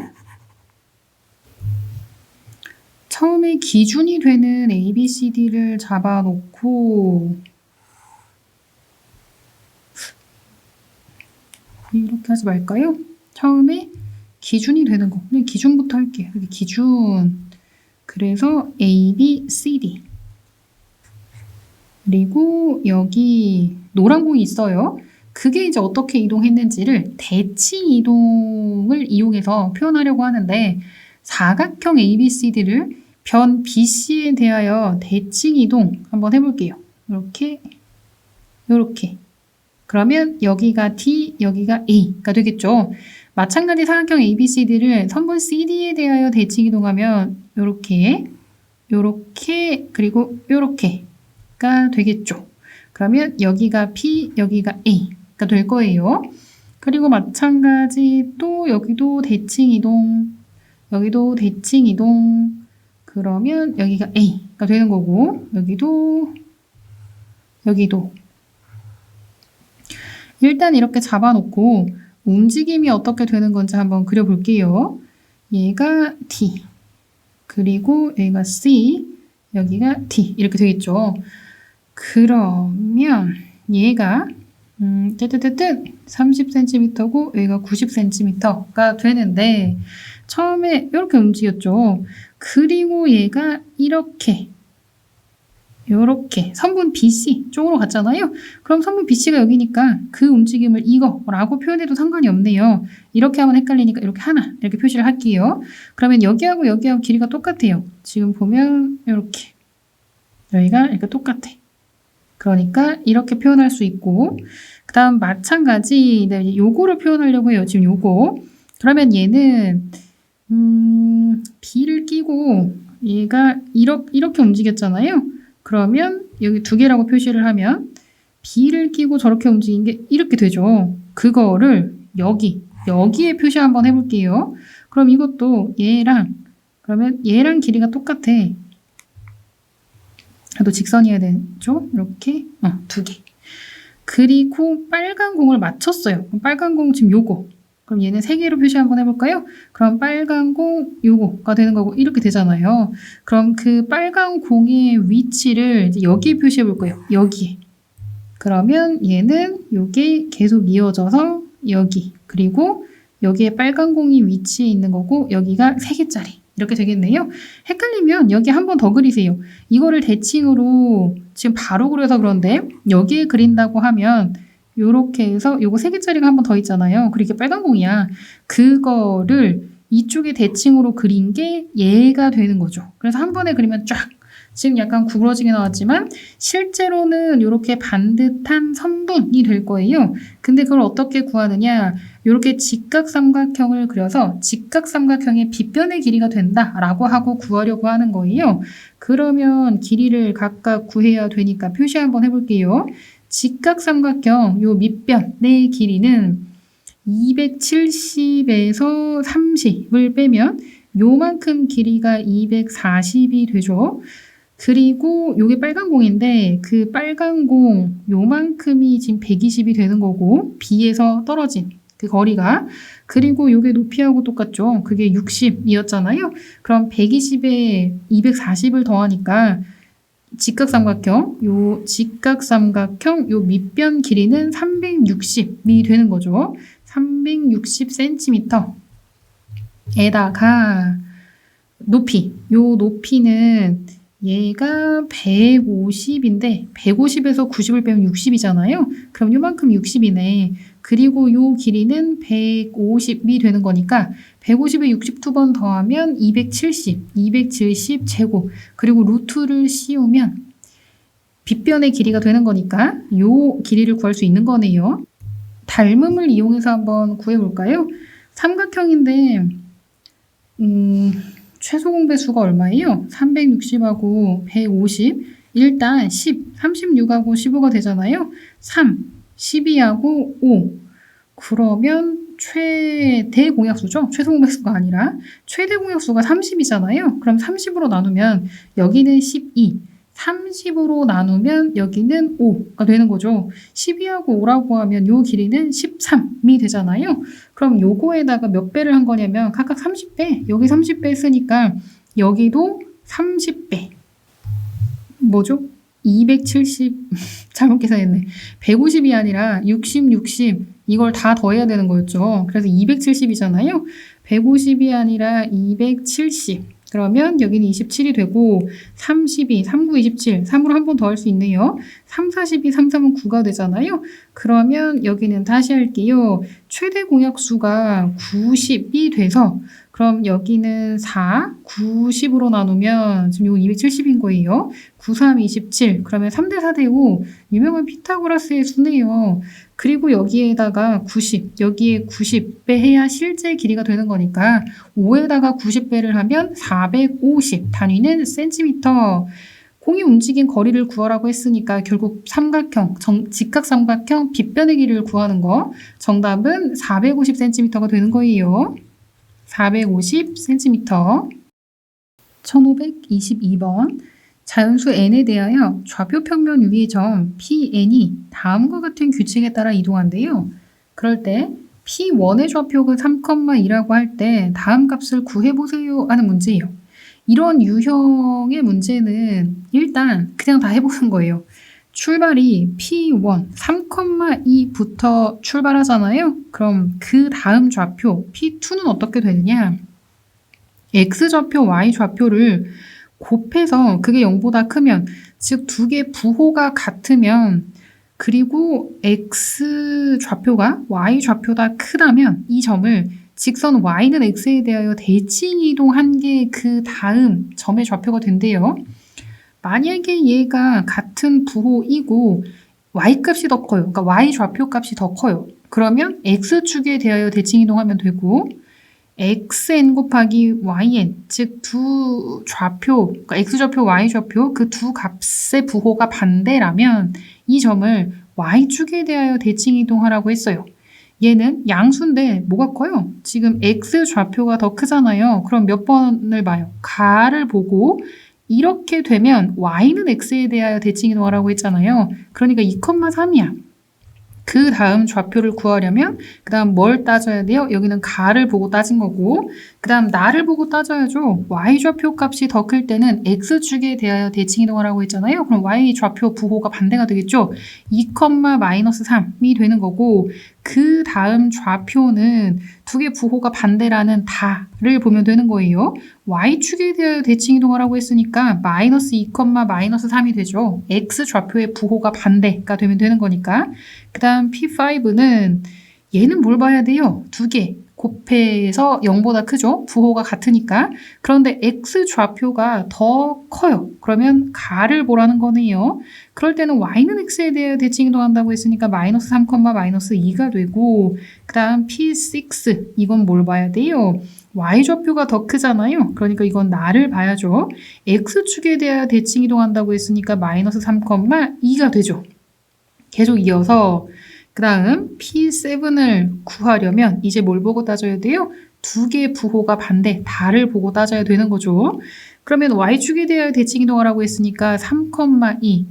처음에 기준이 되는 A, B, C, D를 잡아놓고 이렇게 하지 말까요? 처음에 기준이 되는 거. 그냥 기준부터 할게요. 여기 기준. 그래서 A, B, C, D. 그리고 여기 노란 공이 있어요. 그게 이제 어떻게 이동했는지를 대칭 이동을 이용해서 표현하려고 하는데 사각형 ABCD를 변 BC에 대하여 대칭 이동 한번 해볼게요. 이렇게 그러면 여기가 D, 여기가 A가 되겠죠. 마찬가지 사각형 ABCD를 선분 CD에 대하여 대칭 이동하면 요렇게 그리고 요렇게가 되겠죠. 그러면 여기가 P, 여기가 A가 될 거예요. 그리고 마찬가지 또 여기도 대칭 이동, 여기도 대칭 이동, 그러면 여기가 A가 되는 거고 여기도 일단 이렇게 잡아놓고 움직임이 어떻게 되는 건지 한번 그려볼게요. 얘가 D, 그리고 여기가 C, 여기가 D 이렇게 되겠죠. 그러면 얘가 30cm고 여기가 90cm가 되는데 처음에 이렇게 움직였죠. 그리고 얘가 이렇게 선분 BC 쪽으로 갔잖아요. 그럼 선분 BC가 여기니까 그 움직임을 이거라고 표현해도 상관이 없네요. 이렇게 하면 헷갈리니까 이렇게 하나 이렇게 표시를 할게요. 그러면 여기하고 여기하고 길이가 똑같아요. 지금 보면 이렇게 여기가 이렇게 똑같아. 그러니까 이렇게 표현할 수 있고 그 다음 마찬가지 네, 요거를 표현하려고 해요. 지금 요거. 그러면 얘는 B를 끼고 얘가 이렇게 움직였잖아요. 그러면 여기 두 개라고 표시를 하면 B를 끼고 저렇게 움직인 게 이렇게 되죠. 그거를 여기에 표시 한번 해볼게요. 그럼 이것도 그러면 얘랑 길이가 똑같아. 또 직선이어야 되죠? 이렇게 두 개. 그리고 빨간 공을 맞췄어요. 빨간 공 지금 요거. 그럼 얘는 세 개로 표시 한번 해볼까요? 그럼 빨간 공 요거가 되는 거고 이렇게 되잖아요. 그럼 그 빨간 공의 위치를 이제 여기에 표시해 볼 거예요. 여기에. 그러면 얘는 요게 계속 이어져서 여기. 그리고 여기에 빨간 공이 위치해 있는 거고 여기가 3개짜리. 이렇게 되겠네요. 헷갈리면 여기 한 번 더 그리세요. 이거를 대칭으로 지금 바로 그려서 그런데 여기에 그린다고 하면 요렇게 해서 요거 3개짜리가 한 번 더 있잖아요. 그리고 이게 빨간 공이야. 그거를 이쪽에 대칭으로 그린 게 얘가 되는 거죠. 그래서 한 번에 그리면 쫙. 지금 약간 구부러지게 나왔지만 실제로는 이렇게 반듯한 선분이 될 거예요. 근데 그걸 어떻게 구하느냐? 이렇게 직각삼각형을 그려서 직각삼각형의 빗변의 길이가 된다라고 하고 구하려고 하는 거예요. 그러면 길이를 각각 구해야 되니까 표시 한번 해볼게요. 직각삼각형 요 밑변의 길이는 270에서 30을 빼면 요만큼 길이가 240이 되죠. 그리고 요게 빨간 공인데 그 빨간 공 요만큼이 지금 120이 되는 거고 B에서 떨어진 그 거리가 그리고 요게 높이하고 똑같죠. 그게 60이었잖아요. 그럼 120에 240을 더하니까 직각삼각형 요 밑변 길이는 360이 되는 거죠. 360cm에다가 요 높이는 얘가 150인데 150에서 90을 빼면 60이잖아요. 그럼 요만큼 60이네. 그리고 요 길이는 150이 되는 거니까 150에 62번 더하면 270 제곱 그리고 루트를 씌우면 빗변의 길이가 되는 거니까 요 길이를 구할 수 있는 거네요. 닮음을 이용해서 한번 구해볼까요? 삼각형인데 최소 공배수가 얼마예요? 360하고 150 일단 10, 36하고 15가 되잖아요. 3, 12하고 5 그러면 최대 공약수죠. 최소 공배수가 아니라 최대 공약수가 30이잖아요. 그럼 30으로 나누면 여기는 12 30으로 나누면 여기는 5가 되는 거죠. 12하고 5라고 하면 요 길이는 13이 되잖아요. 그럼 요거에다가 몇 배를 한 거냐면 각각 30배, 여기 30배 했으니까 여기도 30배. 뭐죠? 270, 잘못 계산했네. 150이 아니라 60 이걸 다 더해야 되는 거였죠. 그래서 270이잖아요. 150이 아니라 270. 그러면 여기는 27이 되고 32, 39, 27, 3으로 한 번 더 할 수 있네요. 3, 42, 3, 3은 9가 되잖아요. 그러면 여기는 다시 할게요. 최대 공약수가 90이 돼서 그럼 여기는 4, 90으로 나누면 지금 이거 270인 거예요. 9, 3, 27. 그러면 3대 4대 5. 유명한 피타고라스의 수네요. 그리고 여기에다가 90, 여기에 90배 해야 실제 길이가 되는 거니까 5에다가 90배를 하면 450, 단위는 센티미터. 공이 움직인 거리를 구하라고 했으니까 결국 삼각형, 직각삼각형 빗변의 길이를 구하는 거. 정답은 450cm가 되는 거예요. 450cm. 1522번. 자연수 n에 대하여 좌표 평면 위의 점 Pn이 다음과 같은 규칙에 따라 이동한대요. 그럴 때 P1의 좌표가 3,2라고 할 때 다음 값을 구해보세요 하는 문제예요. 이런 유형의 문제는 일단 그냥 다 해보는 거예요. 출발이 P1, 3,2부터 출발하잖아요. 그럼 그 다음 좌표 P2는 어떻게 되느냐? X좌표, Y좌표를 곱해서 그게 0보다 크면, 즉 두 개 부호가 같으면, 그리고 X좌표가 Y좌표보다 크다면 이 점을 직선 Y는 X에 대하여 대칭 이동한 게 그 다음 점의 좌표가 된대요. 만약에 얘가 같은 부호이고 Y값이 더 커요. 그러니까 Y좌표 값이 더 커요. 그러면 X축에 대하여 대칭 이동하면 되고, xn 곱하기 yn, 즉 두 좌표, 그러니까 x좌표, y좌표 그 두 값의 부호가 반대라면 이 점을 y축에 대하여 대칭 이동하라고 했어요. 얘는 양수인데 뭐가 커요? 지금 x좌표가 더 크잖아요. 그럼 몇 번을 봐요? 가를 보고 이렇게 되면 y는 x에 대하여 대칭 이동하라고 했잖아요. 그러니까 2,3이야. 그 다음 좌표를 구하려면 그 다음 뭘 따져야 돼요? 여기는 가를 보고 따진 거고, 그 다음 나를 보고 따져야죠. y좌표 값이 더 클 때는 x축에 대하여 대칭 이동하라고 했잖아요. 그럼 y좌표 부호가 반대가 되겠죠. 2,-3이 되는 거고, 그 다음 좌표는 두 개 부호가 반대라는 다를 보면 되는 거예요. y축에 대하여 대칭 이동하라고 했으니까 마이너스 2,-3이 되죠. x좌표의 부호가 반대가 되면 되는 거니까. 그 다음 P5는 얘는 뭘 봐야 돼요? 두 개 곱해서 0보다 크죠? 부호가 같으니까. 그런데 x좌표가 더 커요. 그러면 가를 보라는 거네요. 그럴 때는 y는 x에 대해 대칭 이동한다고 했으니까 마이너스 3,-2가 되고, 그 다음 P6, 이건 뭘 봐야 돼요? y좌표가 더 크잖아요. 그러니까 이건 나를 봐야죠. x축에 대하여 대칭 이동한다고 했으니까 마이너스 3,2가 되죠. 계속 이어서 그 다음 P7을 구하려면 이제 뭘 보고 따져야 돼요? 두 개의 부호가 반대, 다를 보고 따져야 되는 거죠. 그러면 y축에 대하여 대칭 이동하라고 했으니까 3,2,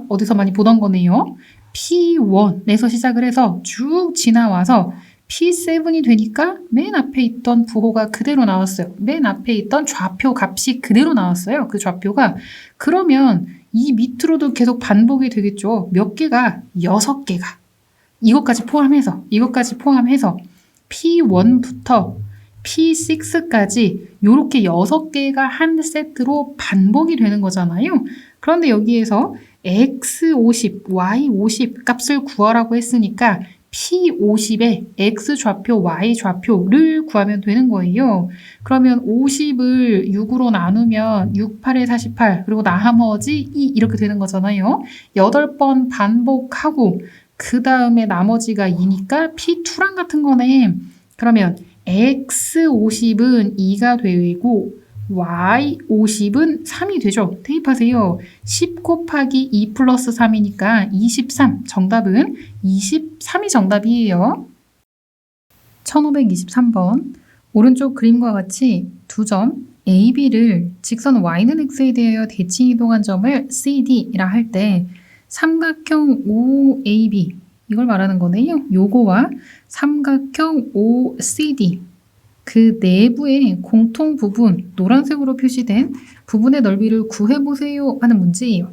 어디서 많이 보던 거네요. P1에서 시작을 해서 쭉 지나와서 P7이 되니까 맨 앞에 있던 부호가 그대로 나왔어요. 맨 앞에 있던 좌표 값이 그대로 나왔어요. 그 좌표가. 그러면 이 밑으로도 계속 반복이 되겠죠. 몇 개가? 6개가. 이것까지 포함해서 P1부터 P6까지 이렇게 6개가 한 세트로 반복이 되는 거잖아요. 그런데 여기에서 X50, Y50 값을 구하라고 했으니까 P50의 X좌표, Y좌표를 구하면 되는 거예요. 그러면 50을 6으로 나누면 6, 8에 48, 그리고 나머지 2 이렇게 되는 거잖아요. 8번 반복하고 그 다음에 나머지가 2니까 P2랑 같은 거네. 그러면 X50은 2가 되고 Y50은 3이 되죠. 대입하세요. 10 곱하기 2 플러스 3이니까 23. 정답은 23이 정답이에요. 1523번. 오른쪽 그림과 같이 두 점 A, B를 직선 Y는 X에 대하여 대칭 이동한 점을 CD라 할 때 삼각형 OAB, 이걸 말하는 거네요. 요거와 삼각형 OCD, 그 내부의 공통 부분, 노란색으로 표시된 부분의 넓이를 구해보세요 하는 문제예요.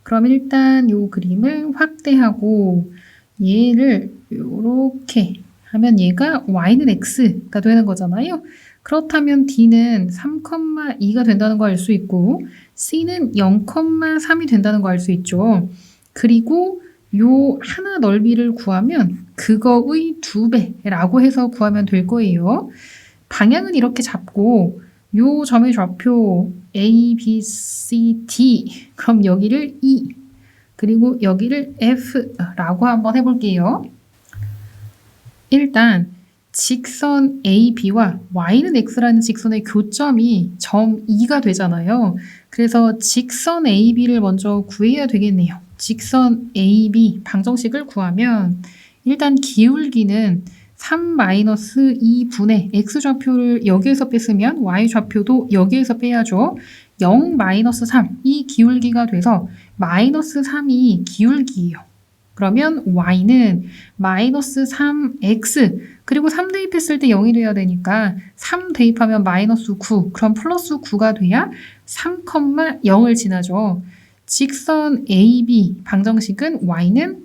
그럼 일단 요 그림을 확대하고 얘를 이렇게 하면 얘가 y는 x가 되는 거잖아요. 그렇다면 d는 3,2가 된다는 거 알 수 있고 c는 0,3이 된다는 거 알 수 있죠. 그리고 요 하나 넓이를 구하면 그거의 2배라고 해서 구하면 될 거예요. 방향은 이렇게 잡고 요 점의 좌표 A, B, C, D, 그럼 여기를 E, 그리고 여기를 F라고 한번 해볼게요. 일단 직선 AB와 Y는 X라는 직선의 교점이 점 E가 되잖아요. 그래서 직선 AB를 먼저 구해야 되겠네요. 직선 AB 방정식을 구하면 일단 기울기는 3-2분의 X좌표를 여기에서 뺐으면 Y좌표도 여기에서 빼야죠. 0-3, 이 기울기가 돼서 -3이 기울기예요. 그러면 y는 마이너스 3x 그리고 3 대입했을 때 0이 돼야 되니까 3 대입하면 마이너스 9 그럼 플러스 9가 돼야 3,0을 지나죠. 직선 AB 방정식은 y는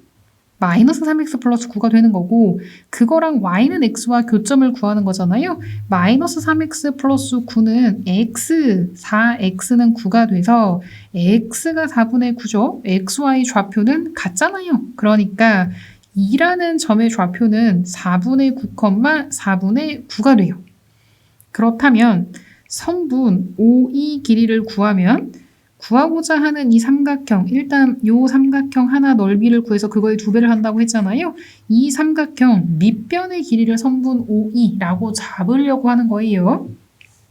마이너스 3x 플러스 9가 되는 거고 그거랑 y는 x와 교점을 구하는 거잖아요. 마이너스 3x 플러스 9는 x, 4x는 9가 돼서 x가 4분의 9죠. xy 좌표는 같잖아요. 그러니까 2라는 점의 좌표는 4분의 9, 4분의 9가 돼요. 그렇다면 성분 OE 길이를 구하고자 하는 이 삼각형, 일단 요 삼각형 하나 넓이를 구해서 그거의 2배를 한다고 했잖아요. 이 삼각형 밑변의 길이를 선분 OE라고 잡으려고 하는 거예요.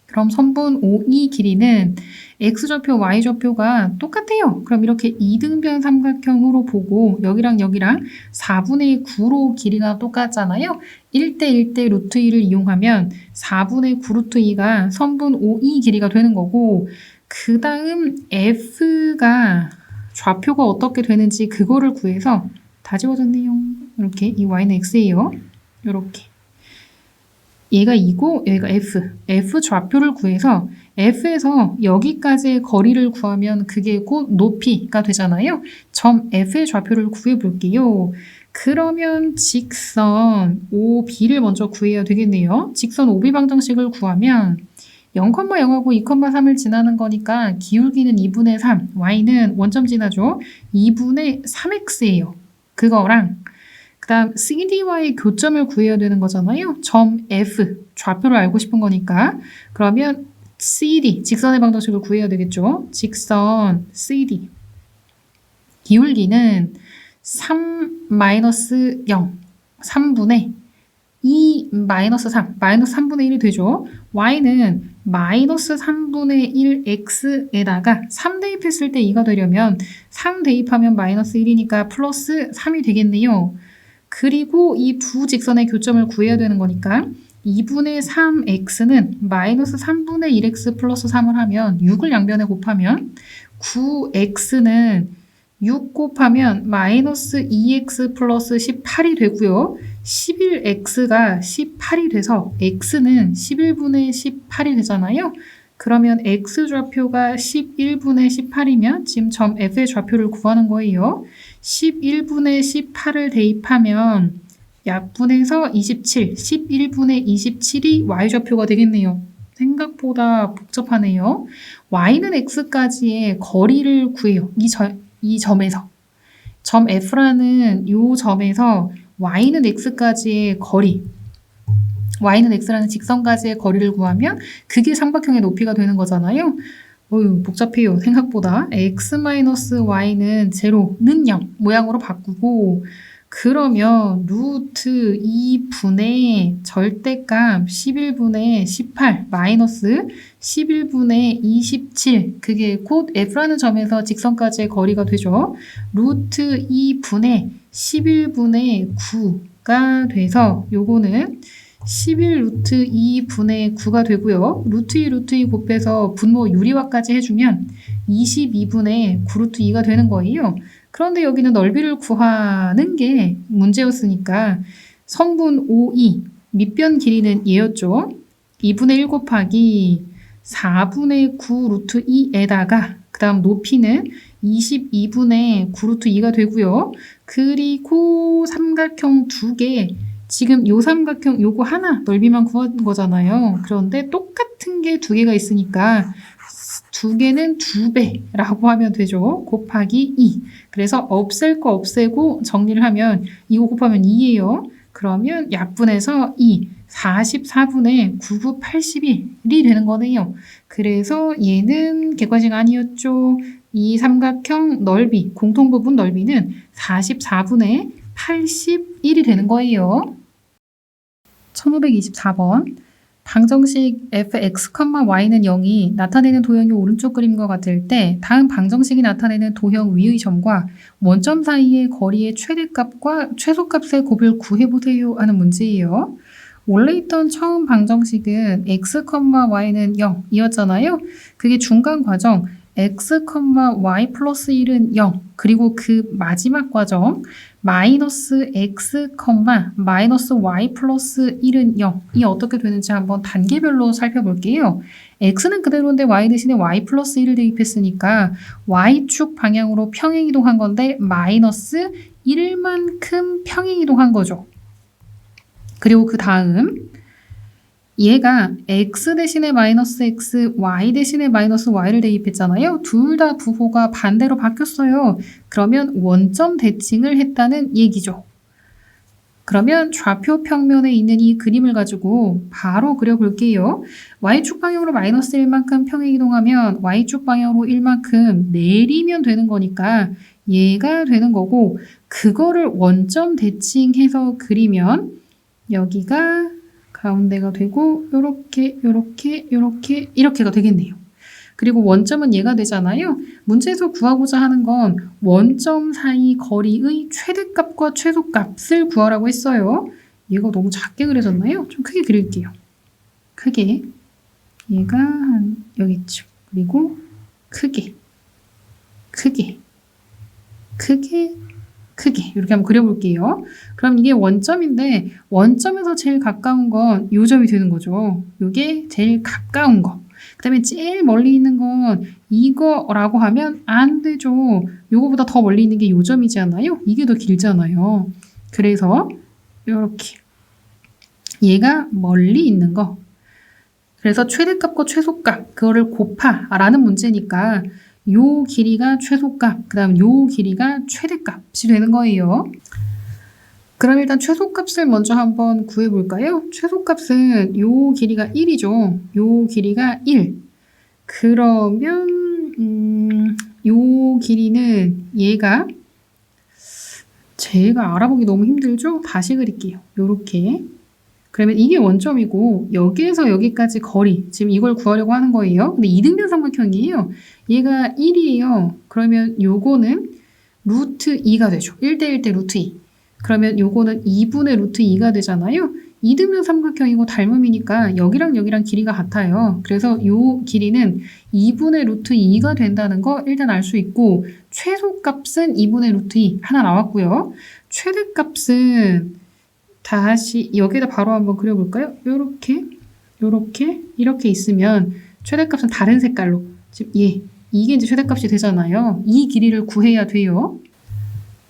그럼 선분 OE 길이는 X좌표, Y좌표가 똑같아요. 그럼 이렇게 이등변 삼각형으로 보고 여기랑 여기랑 4분의 9로 길이가 똑같잖아요. 1대1대 루트 2를 이용하면 4분의 9 루트 2가 선분 OE 길이가 되는 거고 그 다음 F가 좌표가 어떻게 되는지 그거를 구해서 다 지워졌네요. 이렇게 이 Y는 X예요. 이렇게 얘가 2고 여기가 F 좌표를 구해서 F에서 여기까지의 거리를 구하면 그게 곧 높이가 되잖아요. 점 F의 좌표를 구해볼게요. 그러면 직선 OB를 먼저 구해야 되겠네요. 직선 OB 방정식을 구하면 0,0하고 2,3을 지나는 거니까 기울기는 2분의 3, y는 원점 지나죠. 2분의 3x예요. 그거랑 그 다음 CD와의 교점을 구해야 되는 거잖아요. 점 F, 좌표를 알고 싶은 거니까. 그러면 CD, 직선의 방정식을 구해야 되겠죠. 직선 CD. 기울기는 3-0, 3분의 2 마이너스 3, 마이너스 3분의 1이 되죠. y는 마이너스 3분의 1x에다가 3 대입했을 때 2가 되려면 3 대입하면 마이너스 1이니까 플러스 3이 되겠네요. 그리고 이 두 직선의 교점을 구해야 되는 거니까 2분의 3x는 마이너스 3분의 1x 플러스 3을 하면 6을 양변에 곱하면 9x는 6 곱하면 마이너스 2x 플러스 18이 되고요. 11x가 18이 돼서 x는 11분의 18이 되잖아요. 그러면 x좌표가 11분의 18이면 지금 점 F의 좌표를 구하는 거예요. 11분의 18을 대입하면 약분해서 27, 11분의 27이 y좌표가 되겠네요. 생각보다 복잡하네요. y는 x까지의 거리를 구해요. 이 점에서. 점 F라는 이 점에서 y는 x까지의 거리, y는 x라는 직선까지의 거리를 구하면 그게 삼각형의 높이가 되는 거잖아요. 복잡해요. 생각보다. x-y는 0는 0 모양으로 바꾸고 그러면 루트 2분의 절대값 11분의 18 마이너스 11분의 27 그게 곧 F라는 점에서 직선까지의 거리가 되죠. 루트 2분의 11분의 9가 돼서 요거는 11 루트 2분의 9가 되고요. 루트 2 루트 2 곱해서 분모 유리화까지 해주면 22분의 9 루트 2가 되는 거예요. 그런데 여기는 넓이를 구하는 게 문제였으니까 성분 OE, 밑변 길이는 얘였죠. 2분의 1 곱하기 4분의 9 루트 2에다가 그 다음 높이는 22분의 9 루트 2가 되고요. 그리고 삼각형 2개, 지금 요 삼각형 요거 하나 넓이만 구한 거잖아요. 그런데 똑같은 게 2개가 있으니까 2개는 2배라고 하면 되죠. 곱하기 2. 그래서 없앨 거 없애고 정리를 하면 이거 곱하면 2예요. 그러면 약분해서 2, 44분의 9981이 되는 거네요. 그래서 얘는 객관식 아니었죠. 이 삼각형 넓이, 공통부분 넓이는 44분의 81이 되는 거예요. 1524번. 방정식 fx, y는 0이 나타내는 도형이 오른쪽 그림과 같을 때 다음 방정식이 나타내는 도형 위의 점과 원점 사이의 거리의 최대값과 최소값의 곱을 구해보세요 하는 문제예요. 원래 있던 처음 방정식은 x, y는 0이었잖아요. 그게 중간 과정 x, y 플러스 1은 0. 그리고 그 마지막 과정 마이너스 x, 마이너스 y 플러스 1은 0. 이 어떻게 되는지 한번 단계별로 살펴볼게요. x는 그대로인데 y 대신에 y 플러스 1을 대입했으니까 y축 방향으로 평행이동한 건데 마이너스 1만큼 평행이동한 거죠. 그리고 그 다음 얘가 x 대신에 마이너스 x, y 대신에 마이너스 y를 대입했잖아요. 둘 다 부호가 반대로 바뀌었어요. 그러면 원점 대칭을 했다는 얘기죠. 그러면 좌표 평면에 있는 이 그림을 가지고 바로 그려볼게요. y축 방향으로 마이너스 1만큼 평행이동하면 y축 방향으로 1만큼 내리면 되는 거니까 얘가 되는 거고, 그거를 원점 대칭해서 그리면 여기가 가운데가 되고 이렇게가 되겠네요. 그리고 원점은 얘가 되잖아요. 문제에서 구하고자 하는 건 원점 사이 거리의 최대값과 최소값을 구하라고 했어요. 얘가 너무 작게 그려졌나요? 좀 크게 그릴게요. 크게. 얘가 한 여기쯤. 그리고 크게 이렇게 한번 그려볼게요. 그럼 이게 원점인데 원점에서 제일 가까운 건 요 점이 되는 거죠. 요게 제일 가까운 거. 그 다음에 제일 멀리 있는 건 이거라고 하면 안 되죠. 요거보다 더 멀리 있는 게 요 점이잖아요. 이게 더 길잖아요. 그래서 이렇게 얘가 멀리 있는 거. 그래서 최대값과 최소값 그거를 곱하라는 문제니까 요 길이가 최소값, 그 다음 요 길이가 최대값이 되는 거예요. 그럼 일단 최소값을 먼저 한번 구해볼까요? 최소값은 요 길이가 1이죠. 요 길이가 1. 그러면 요 길이는 얘가 제가 알아보기 너무 힘들죠? 다시 그릴게요. 요렇게. 그러면 이게 원점이고 여기에서 여기까지 거리, 지금 이걸 구하려고 하는 거예요. 근데 이등변 삼각형이에요. 얘가 1이에요. 그러면 요거는 루트 2가 되죠. 1대1 대 루트 2. 그러면 요거는 2분의 루트 2가 되잖아요. 이등변 삼각형이고 닮음이니까 여기랑 여기랑 길이가 같아요. 그래서 요 길이는 2분의 루트 2가 된다는 거 일단 알 수 있고, 최소값은 2분의 루트 2 하나 나왔고요. 최대값은 다시 여기다 바로 한번 그려볼까요? 이렇게 있으면 최대값은 다른 색깔로, 지금 이게 이제 최대값이 되잖아요. 이 길이를 구해야 돼요.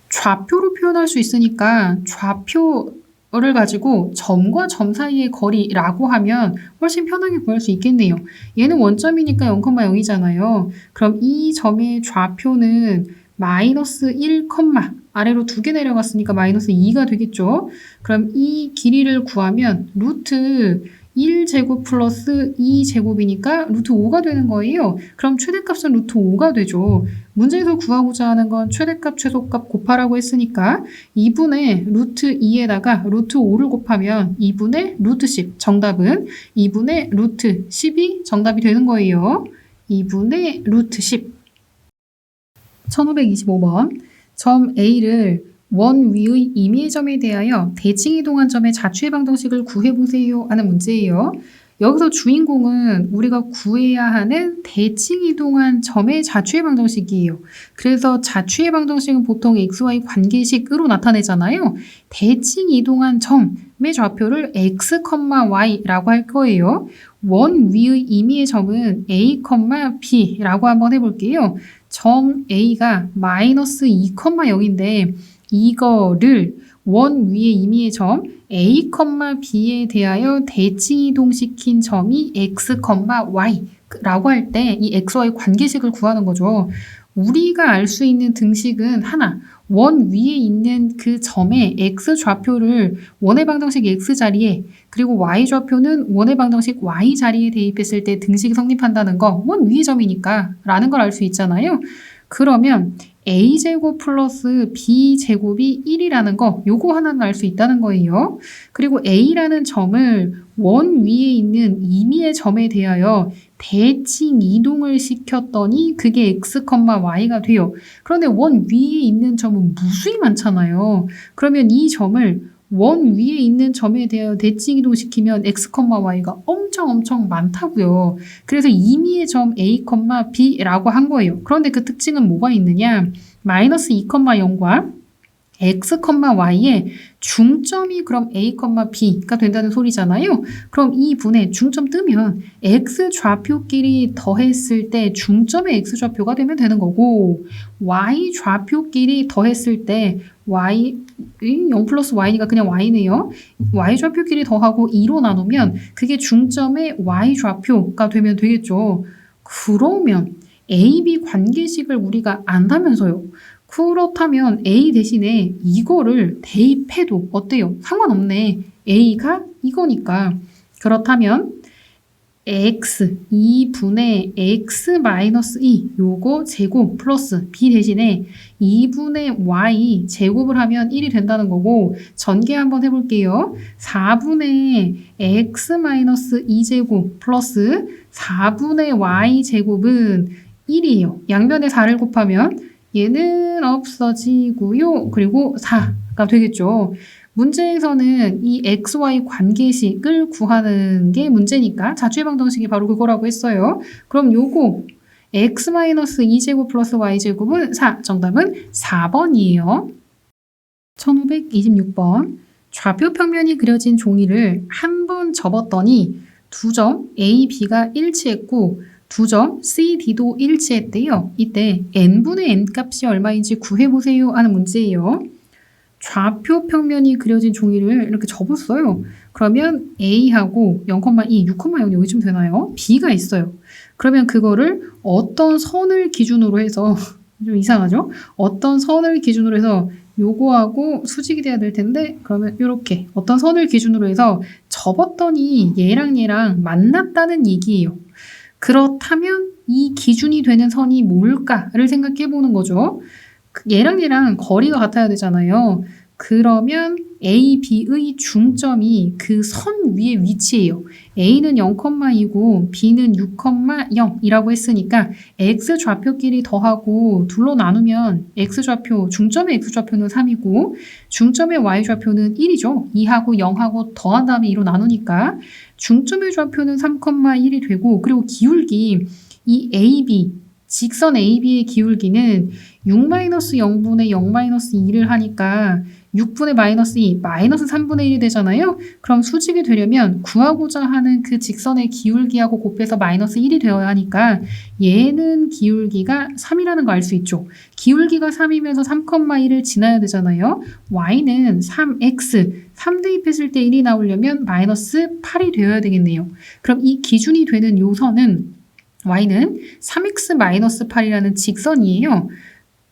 좌표로 표현할 수 있으니까 좌표를 가지고 점과 점 사이의 거리라고 하면 훨씬 편하게 구할 수 있겠네요. 얘는 원점이니까 0,0이잖아요. 그럼 이 점의 좌표는 마이너스 1, 아래로 2개 내려갔으니까 마이너스 2가 되겠죠. 그럼 이 길이를 구하면 루트 1제곱 플러스 2제곱이니까 루트 5가 되는 거예요. 그럼 최대값은 루트 5가 되죠. 문제에서 구하고자 하는 건 최대값, 최소값 곱하라고 했으니까 2분의 루트 2에다가 루트 5를 곱하면 2분의 루트 10. 정답은 2분의 루트 10이 정답이 되는 거예요. 2분의 루트 10. 1525번. 점 A를 원 위의 임의의 점에 대하여 대칭이동한 점의 자취의 방정식을 구해보세요 하는 문제예요. 여기서 주인공은 우리가 구해야 하는 대칭이동한 점의 자취의 방정식이에요. 그래서 자취의 방정식은 보통 XY 관계식으로 나타내잖아요. 대칭이동한 점의 좌표를 X, Y라고 할 거예요. 원 위의 임의의 점은 A, B라고 한번 해볼게요. 점 A가 마이너스 2, 0인데 이거를 원 위의 임의의 점 A, B에 대하여 대칭이동시킨 점이 X, Y라고 할 때 이 XY 관계식을 구하는 거죠. 우리가 알 수 있는 등식은 하나, 원 위에 있는 그 점의 X 좌표를 원의 방정식 X 자리에, 그리고 Y 좌표는 원의 방정식 Y 자리에 대입했을 때 등식이 성립한다는 거, 원 위의 점이니까 라는 걸 알 수 있잖아요. 그러면 A제곱 플러스 B제곱이 1이라는 거, 요거 하나는 알 수 있다는 거예요. 그리고 A라는 점을 원 위에 있는 임의의 점에 대하여 대칭 이동을 시켰더니 그게 X, Y가 돼요. 그런데 원 위에 있는 점은 무수히 많잖아요. 그러면 이 점을 원 위에 있는 점에 대하여 대칭 이동시키면 x, y가 엄청 많다고요. 그래서 임의의 점 a, b라고 한 거예요. 그런데 그 특징은 뭐가 있느냐? 마이너스 2, 0과 x, y의 중점이 그럼 a, b가 된다는 소리잖아요. 그럼 이 분의 중점 뜨면 x 좌표끼리 더했을 때 중점의 x 좌표가 되면 되는 거고 y 좌표끼리 더했을 때 y 0 플러스 y니까 그냥 y네요. y 좌표끼리 더하고 2로 나누면 그게 중점의 y 좌표가 되면 되겠죠. 그러면 a, b 관계식을 우리가 안다면서요. 그렇다면 A 대신에 이거를 대입해도 어때요? 상관없네. A가 이거니까. 그렇다면 X 2분의 X 마이너스 2 요거 제곱 플러스 B 대신에 2분의 Y 제곱을 하면 1이 된다는 거고 전개 한번 해볼게요. 4분의 X 마이너스 2제곱 플러스 4분의 Y 제곱은 1이에요. 양변에 4를 곱하면 얘는 없어지고요. 그리고 4가 되겠죠. 문제에서는 이 XY 관계식을 구하는 게 문제니까 자취방정식이 바로 그거라고 했어요. 그럼 요거 X-2제곱 플러스 Y제곱은 4. 정답은 4번이에요. 1526번. 좌표 평면이 그려진 종이를 한 번 접었더니 두 점 A, B가 일치했고 두 점 C, D도 일치했대요. 이때 n분의 n 값이 얼마인지 구해보세요 하는 문제예요. 좌표 평면이 그려진 종이를 이렇게 접었어요. 그러면 A하고 0,2, 6,0 여기쯤 되나요? B가 있어요. 그러면 그거를 어떤 선을 기준으로 해서 좀 이상하죠? 어떤 선을 기준으로 해서 요거하고 수직이 돼야 될 텐데 그러면 이렇게 어떤 선을 기준으로 해서 접었더니 얘랑 만났다는 얘기예요. 그렇다면 이 기준이 되는 선이 뭘까를 생각해 보는 거죠. 얘랑 거리가 같아야 되잖아요. 그러면 A, B의 중점이 그 선 위에 위치해요. A는 0,2고 B는 6,0이라고 했으니까 X 좌표끼리 더하고 둘로 나누면 X 좌표, 중점의 X 좌표는 3이고 중점의 Y 좌표는 1이죠. 2하고 0하고 더한 다음에 2로 나누니까 중점의 좌표는 3,1이 되고 그리고 기울기 이 AB 직선 AB의 기울기는 6-0분의 0-2를 하니까 6분의 마이너스 2, 마이너스 3분의 1이 되잖아요. 그럼 수직이 되려면 구하고자 하는 그 직선의 기울기하고 곱해서 마이너스 1이 되어야 하니까 얘는 기울기가 3이라는 거 알 수 있죠. 기울기가 3이면서 3,1을 지나야 되잖아요. y는 3x, 3 대입했을 때 1이 나오려면 마이너스 8이 되어야 되겠네요. 그럼 이 기준이 되는 요 선은 y는 3x-8이라는 직선이에요.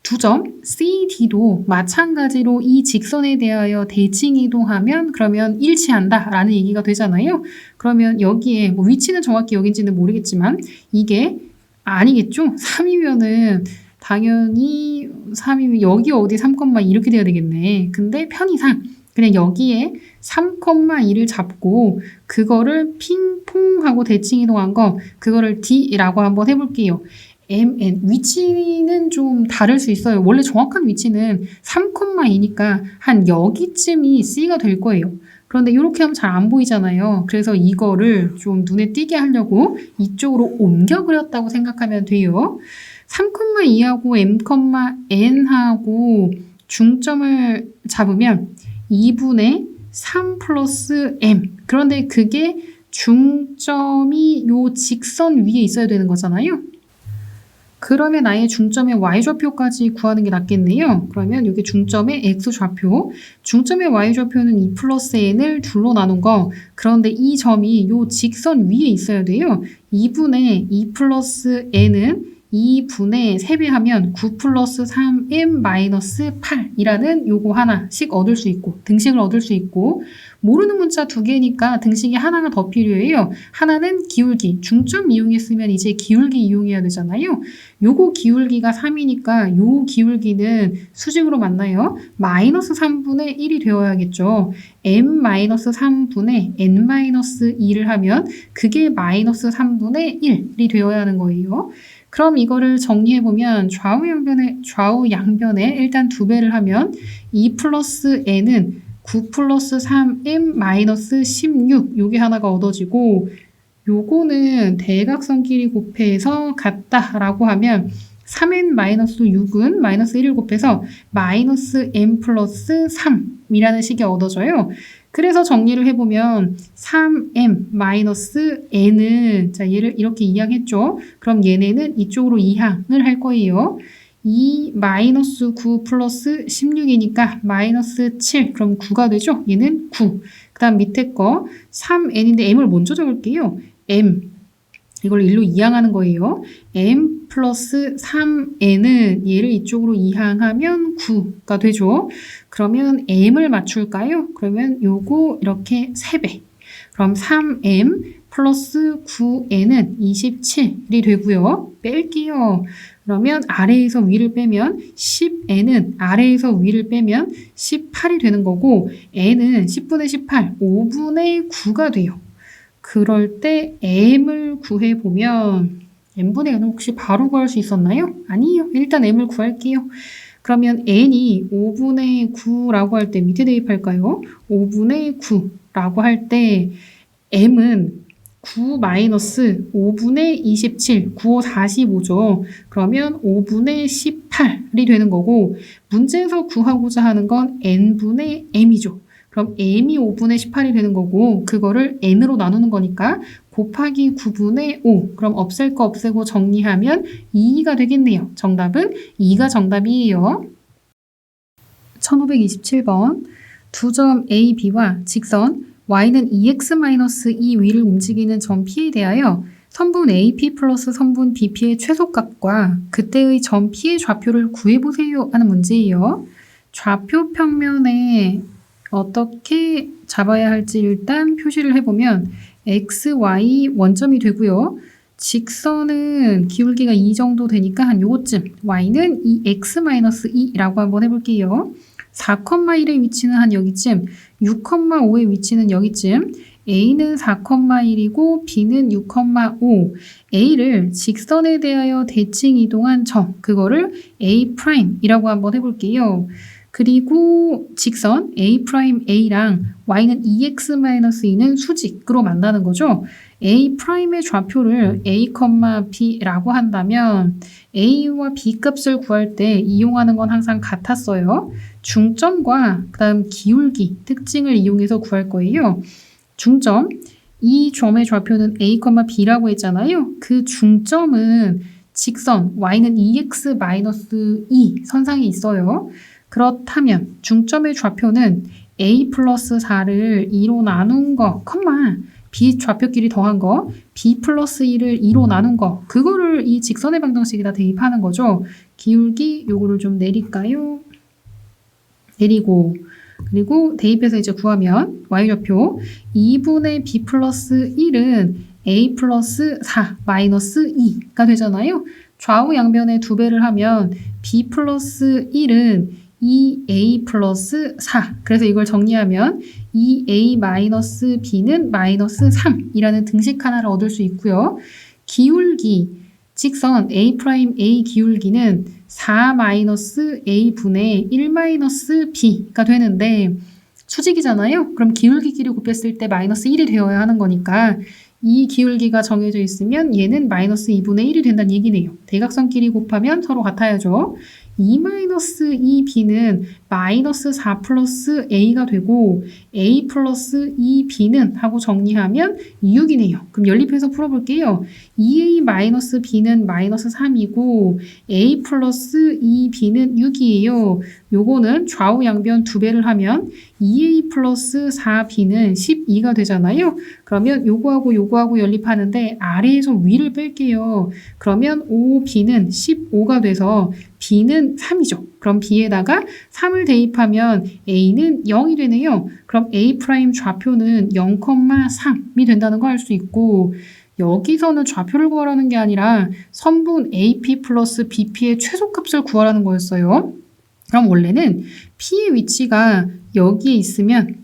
두 점 C, D도 마찬가지로 이 직선에 대하여 대칭 이동하면 그러면 일치한다 라는 얘기가 되잖아요. 그러면 여기에 뭐 위치는 정확히 여긴지는 모르겠지만 이게 아니겠죠? 3이면은 당연히 3이면 여기 어디 3,2 이렇게 돼야 되겠네. 근데 편의상 그냥 여기에 3,2를 잡고 그거를 핑퐁하고 대칭 이동한 거 그거를 D라고 한번 해볼게요. MN 위치는 좀 다를 수 있어요. 원래 정확한 위치는 3,2니까 한 여기쯤이 C가 될 거예요. 그런데 이렇게 하면 잘 안 보이잖아요. 그래서 이거를 좀 눈에 띄게 하려고 이쪽으로 옮겨 그렸다고 생각하면 돼요. 3,2하고 M,N하고 중점을 잡으면 2분의 3 플러스 M. 그런데 그게 중점이 요 직선 위에 있어야 되는 거잖아요. 그러면 아예 중점의 y좌표까지 구하는 게 낫겠네요. 그러면 여기 중점의 x좌표, 중점의 y좌표는 2 플러스 n을 둘로 나눈 거. 그런데 이 점이 요 직선 위에 있어야 돼요. 2분의 2 플러스 n은 2분의 3배 하면 9 플러스 3m 마이너스 8이라는 요거 하나씩 얻을 수 있고 등식을 얻을 수 있고 모르는 문자 두 개니까 등식이 하나가 더 필요해요. 하나는 기울기, 중점 이용했으면 이제 기울기 이용해야 되잖아요. 요거 기울기가 3이니까 요 기울기는 수직으로 만나요. 마이너스 3분의 1이 되어야겠죠. m-3분의 n-2를 하면 그게 마이너스 3분의 1이 되어야 하는 거예요. 그럼 이거를 정리해보면 좌우 양변에 일단 2배를 하면 2 플러스 n은 9 플러스 3m 마이너스 16 요게 하나가 얻어지고 요거는 대각선 길이 곱해서 같다라고 하면 3n 마이너스 6은 마이너스 1을 곱해서 마이너스 m 플러스 3이라는 식이 얻어져요. 그래서 정리를 해보면 3m 마이너스 n은 자 얘를 이렇게 이항했죠. 그럼 얘네는 이쪽으로 이항을 할 거예요. 2 마이너스 9 플러스 16이니까 마이너스 7 그럼 9가 되죠. 얘는 9. 그 다음 밑에 거 3n인데 m을 먼저 적을게요. m 이걸 1로 이항하는 거예요. m 플러스 3n은 얘를 이쪽으로 이항하면 9가 되죠. 그러면 m을 맞출까요? 그러면 요거 이렇게 3배. 그럼 3m 플러스 9n은 27이 되고요. 뺄게요. 그러면 아래에서 위를 빼면 10n은 아래에서 위를 빼면 18이 되는 거고 n은 10분의 18, 5분의 9가 돼요. 그럴 때 m을 구해보면 n분의 n을 혹시 바로 구할 수 있었나요? 아니에요. 일단 m을 구할게요. 그러면 n이 5분의 9라고 할 때 밑에 대입할까요? 5분의 9라고 할 때 m은 9 마이너스 5분의 27, 9, 5, 45죠. 그러면 5분의 18이 되는 거고 문제에서 구하고자 하는 건 n분의 m이죠. 그럼 m이 5분의 18이 되는 거고 그거를 n으로 나누는 거니까 곱하기 9분의 5. 그럼 없앨 거 없애고 정리하면 2가 되겠네요. 정답은 2가 정답이에요. 1527번 두 점 A, B와 직선 y는 2x-2 위를 움직이는 점 P에 대하여 선분 AP 플러스 선분 BP의 최소값과 그때의 점 P의 좌표를 구해보세요 하는 문제예요. 좌표 평면에 어떻게 잡아야 할지 일단 표시를 해보면 x, y 원점이 되고요. 직선은 기울기가 2 정도 되니까 한 요거쯤 y는 2x-2라고 한번 해볼게요. 4,1의 위치는 한 여기쯤, 6,5의 위치는 여기쯤, a는 4,1이고 b는 6,5. a를 직선에 대하여 대칭 이동한 점, 그거를 a'이라고 한번 해볼게요. 그리고 직선 A'A랑 Y는 2x-2는 수직으로 만나는 거죠. A'의 좌표를 A, B라고 한다면 A와 B 값을 구할 때 이용하는 건 항상 같았어요. 중점과 그 다음 기울기, 특징을 이용해서 구할 거예요. 중점, 이 점의 좌표는 A, B라고 했잖아요. 그 중점은 직선 Y는 2x-2 선상에 있어요. 그렇다면 중점의 좌표는 a 플러스 4를 2로 나눈 거, b 좌표끼리 더한 거, b 플러스 2를 2로 나눈 거, 그거를 이 직선의 방정식에다 대입하는 거죠. 기울기 요거를 좀 내릴까요? 내리고 그리고 대입해서 이제 구하면 y좌표 2분의 b 플러스 1은 a 플러스 4 마이너스 2가 되잖아요. 좌우 양변에 2배를 하면 b 플러스 1은 2a 플러스 4. 그래서 이걸 정리하면 2a 마이너스 b는 마이너스 3이라는 등식 하나를 얻을 수 있고요. 기울기, 직선 a' 기울기는 4 마이너스 a분의 1 마이너스 b가 되는데 수직이잖아요. 그럼 기울기끼리 곱했을 때 마이너스 1이 되어야 하는 거니까 이 기울기가 정해져 있으면 얘는 마이너스 2분의 1이 된다는 얘기네요. 대각선끼리 곱하면 서로 같아야죠. 2-2b는 마이너스 4 플러스 a가 되고 a 플러스 2b는 하고 정리하면 6이네요. 그럼 연립해서 풀어볼게요. 2a 마이너스 b는 마이너스 3이고 a 플러스 2b는 6이에요. 요거는 좌우 양변 2배를 하면 2a 플러스 4b는 12가 되잖아요. 그러면 요거하고 연립하는데 아래에서 위를 뺄게요. 그러면 5b는 15가 돼서 b는 3이죠. 그럼 b에다가 3을 대입하면 a는 0이 되네요. 그럼 a' 좌표는 0,3이 된다는 거 알 수 있고 여기서는 좌표를 구하라는 게 아니라 선분 AP 플러스 BP의 최소값을 구하라는 거였어요. 그럼 원래는 P의 위치가 여기에 있으면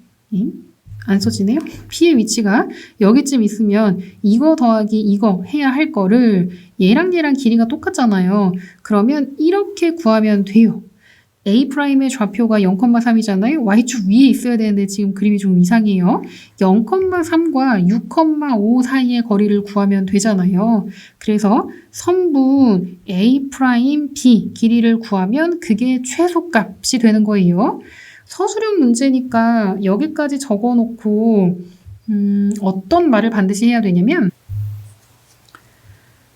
안 써지네요. P의 위치가 여기쯤 있으면 이거 더하기 이거 해야 할 거를 얘랑 길이가 똑같잖아요. 그러면 이렇게 구하면 돼요. A'의 좌표가 0,3이잖아요. Y축 위에 있어야 되는데 지금 그림이 좀 이상해요. 0,3과 6,5 사이의 거리를 구하면 되잖아요. 그래서 선분 A', B 길이를 구하면 그게 최소값이 되는 거예요. 서술형 문제니까 여기까지 적어놓고 어떤 말을 반드시 해야 되냐면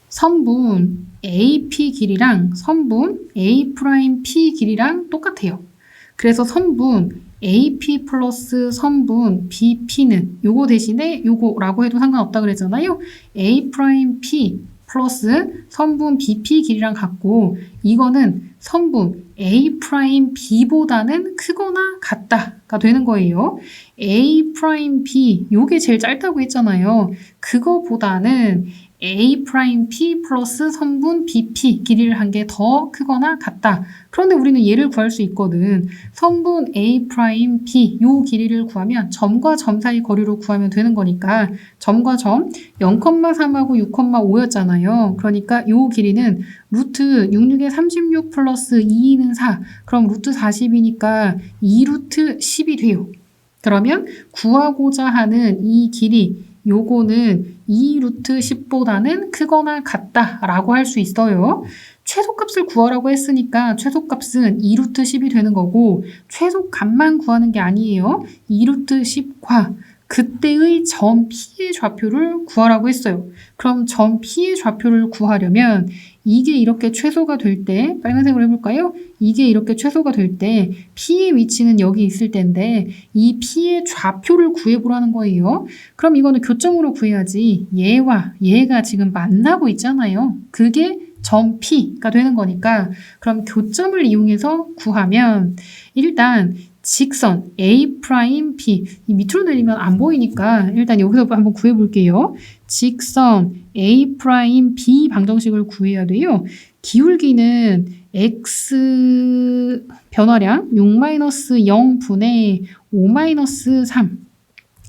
선분 AP 길이랑 선분 A'P 길이랑 똑같아요. 그래서 선분 AP 플러스 선분 BP는 요거 대신에 요거라고 해도 상관없다 그랬잖아요. A'P 플러스 선분 BP 길이랑 같고 이거는 선분 A'B보다는 크거나 같다가 되는 거예요. A'B 요게 제일 짧다고 했잖아요. 그거보다는 A'P 플러스 선분 BP 길이를 한 게 더 크거나 같다. 그런데 우리는 얘를 구할 수 있거든. 선분 A'P 요 길이를 구하면 점과 점 사이 거리로 구하면 되는 거니까 점과 점 0,3하고 6,5였잖아요. 그러니까 요 길이는 루트 66에 36 플러스 2는 4. 그럼 루트 40이니까 2루트 10이 돼요. 그러면 구하고자 하는 이 길이 요거는 2루트 10보다는 크거나 같다라고 할 수 있어요. 최소값을 구하라고 했으니까 최소값은 2루트 10이 되는 거고 최소값만 구하는 게 아니에요. 2루트 10과 그때의 점 P의 좌표를 구하라고 했어요. 그럼 점 P의 좌표를 구하려면 이게 이렇게 최소가 될 때 빨간색으로 해볼까요? 이게 이렇게 최소가 될 때 P의 위치는 여기 있을 텐데 이 P의 좌표를 구해보라는 거예요. 그럼 이거는 교점으로 구해야지 얘와 얘가 지금 만나고 있잖아요. 그게 점 P가 되는 거니까 그럼 교점을 이용해서 구하면 일단 직선 A', B 이 밑으로 내리면 안 보이니까 일단 여기서 한번 구해볼게요. 직선 A', B 방정식을 구해야 돼요. 기울기는 X 변화량 6-0분의 5-3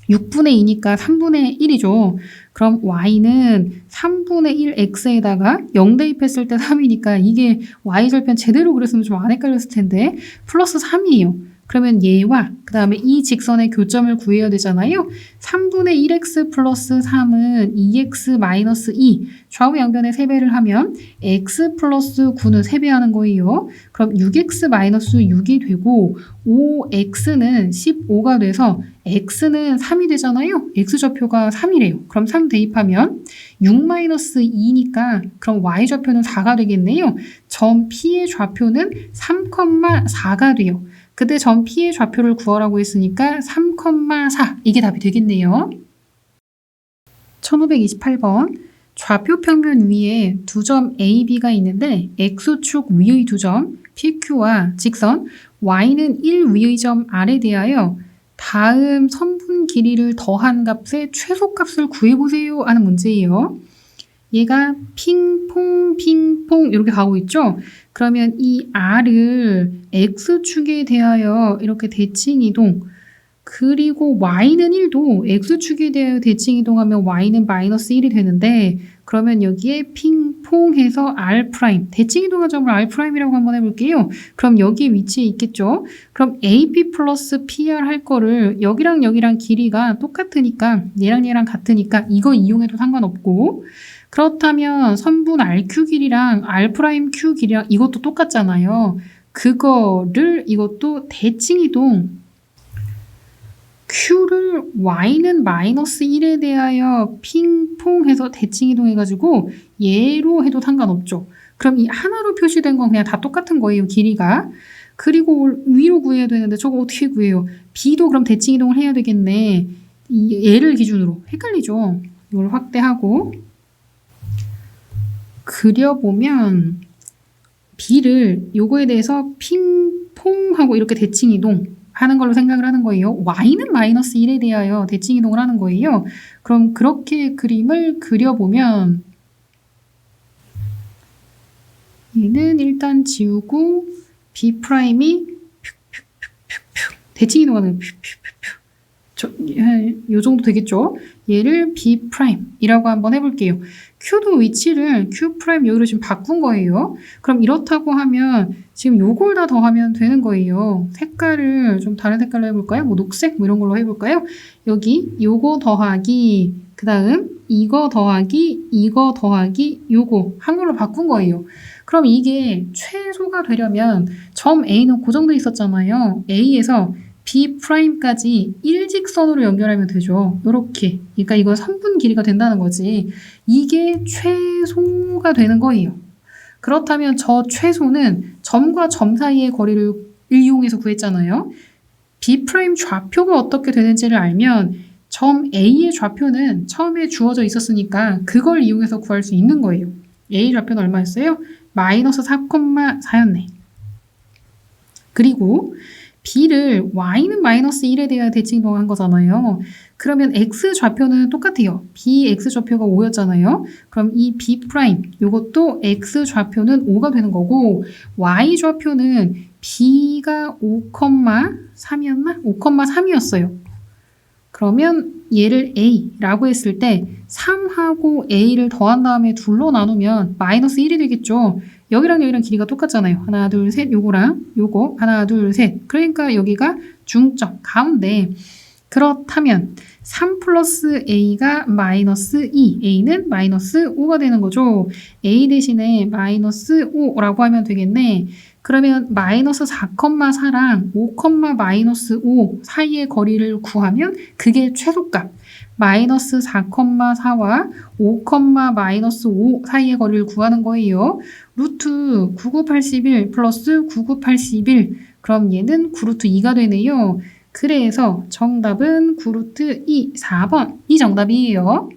6분의 2니까 3분의 1이죠. 그럼 y는 3분의 1 x에다가 0 대입했을 때 3이니까 이게 y절편 제대로 그렸으면 좀 안 헷갈렸을 텐데 플러스 3이에요. 그러면 얘와 그 다음에 이 직선의 교점을 구해야 되잖아요. 3분의 1x 플러스 3은 2x 마이너스 2 좌우 양변의 3배를 하면 x 플러스 9는 3배 하는 거예요. 그럼 6x 마이너스 6이 되고 5x는 15가 돼서 x는 3이 되잖아요. x좌표가 3이래요. 그럼 3 대입하면 6 마이너스 2니까 그럼 y좌표는 4가 되겠네요. 점 P의 좌표는 3,4가 돼요. 그때 점 P의 좌표를 구하라고 했으니까 3,4 이게 답이 되겠네요. 1528번 좌표 평면 위에 두 점 A, B가 있는데 X축 위의 두 점 PQ와 직선 Y는 1 위의 점 R에 대하여 다음 선분 길이를 더한 값의 최소값을 구해보세요 하는 문제예요. 얘가 핑퐁 핑퐁 이렇게 가고 있죠. 그러면 이 R을 X축에 대하여 이렇게 대칭 이동 그리고 Y는 1도 X축에 대하여 대칭 이동하면 Y는 마이너스 1이 되는데 그러면 여기에 핑퐁해서 R' 대칭 이동한 점을 R'이라고 한번 해볼게요. 그럼 여기 위치에 있겠죠. 그럼 AB 플러스 PR 할 거를 여기랑 여기랑 길이가 똑같으니까 얘랑 얘랑 같으니까 이거 이용해도 상관없고 그렇다면 선분 RQ 길이랑 R'Q 길이랑 이것도 똑같잖아요. 그거를 이것도 대칭 이동 Q를 Y는 마이너스 1에 대하여 핑퐁해서 대칭 이동해가지고 얘로 해도 상관없죠. 그럼 이 하나로 표시된 건 그냥 다 똑같은 거예요. 길이가. 그리고 위로 구해야 되는데 저거 어떻게 구해요? B도 그럼 대칭 이동을 해야 되겠네. 얘를 기준으로. 헷갈리죠? 이걸 확대하고 그려보면 B를 요거에 대해서 핑퐁하고 이렇게 대칭 이동 하는 걸로 생각을 하는 거예요. Y는 마이너스 1에 대하여 대칭 이동을 하는 거예요. 그럼 그렇게 그림을 그려보면 얘는 일단 지우고 B'이 대칭 이동하는 요 정도 되겠죠? 얘를 B'이라고 한번 해볼게요. Q도 위치를 Q' 여기로 지금 바꾼 거예요. 그럼 이렇다고 하면 지금 요걸 다 더하면 되는 거예요. 색깔을 좀 다른 색깔로 해볼까요? 뭐 녹색 뭐 이런 걸로 해볼까요? 여기 요거 더하기 그 다음 이거 더하기 이거 더하기 요거 한 걸로 바꾼 거예요. 그럼 이게 최소가 되려면 점 A는 고정돼 있었잖아요. A에서 B'까지 일직선으로 연결하면 되죠. 요렇게. 그러니까 이거 3분 길이가 된다는 거지. 이게 최소가 되는 거예요. 그렇다면 저 최소는 점과 점 사이의 거리를 이용해서 구했잖아요. B' 좌표가 어떻게 되는지를 알면 점 A의 좌표는 처음에 주어져 있었으니까 그걸 이용해서 구할 수 있는 거예요. A 좌표는 얼마였어요? 마이너스 4,4였네. 그리고 B를 Y는 마이너스 1에 대해 대칭동한 거잖아요. 그러면 X 좌표는 똑같아요. B X 좌표가 5였잖아요. 그럼 이 B' 요것도 X 좌표는 5가 되는 거고 Y 좌표는 B가 5,3이었나? 5,3이었어요. 그러면 얘를 A라고 했을 때 3하고 A를 더한 다음에 둘로 나누면 마이너스 1이 되겠죠. 여기랑 여기랑 길이가 똑같잖아요. 하나, 둘, 셋, 요거랑 요거 하나, 둘, 셋. 그러니까 여기가 중점, 가운데. 그렇다면 3 플러스 A가 마이너스 2, A는 마이너스 5가 되는 거죠. A 대신에 마이너스 5라고 하면 되겠네. 그러면 마이너스 4,4랑 5, 마이너스 5 사이의 거리를 구하면 그게 최소값. 마이너스 4,4와 5, 마이너스 5 사이의 거리를 구하는 거예요. 루트 9981 플러스 9981. 그럼 얘는 9루트 2가 되네요. 그래서 정답은 9루트 2, 4번. 이 정답이에요.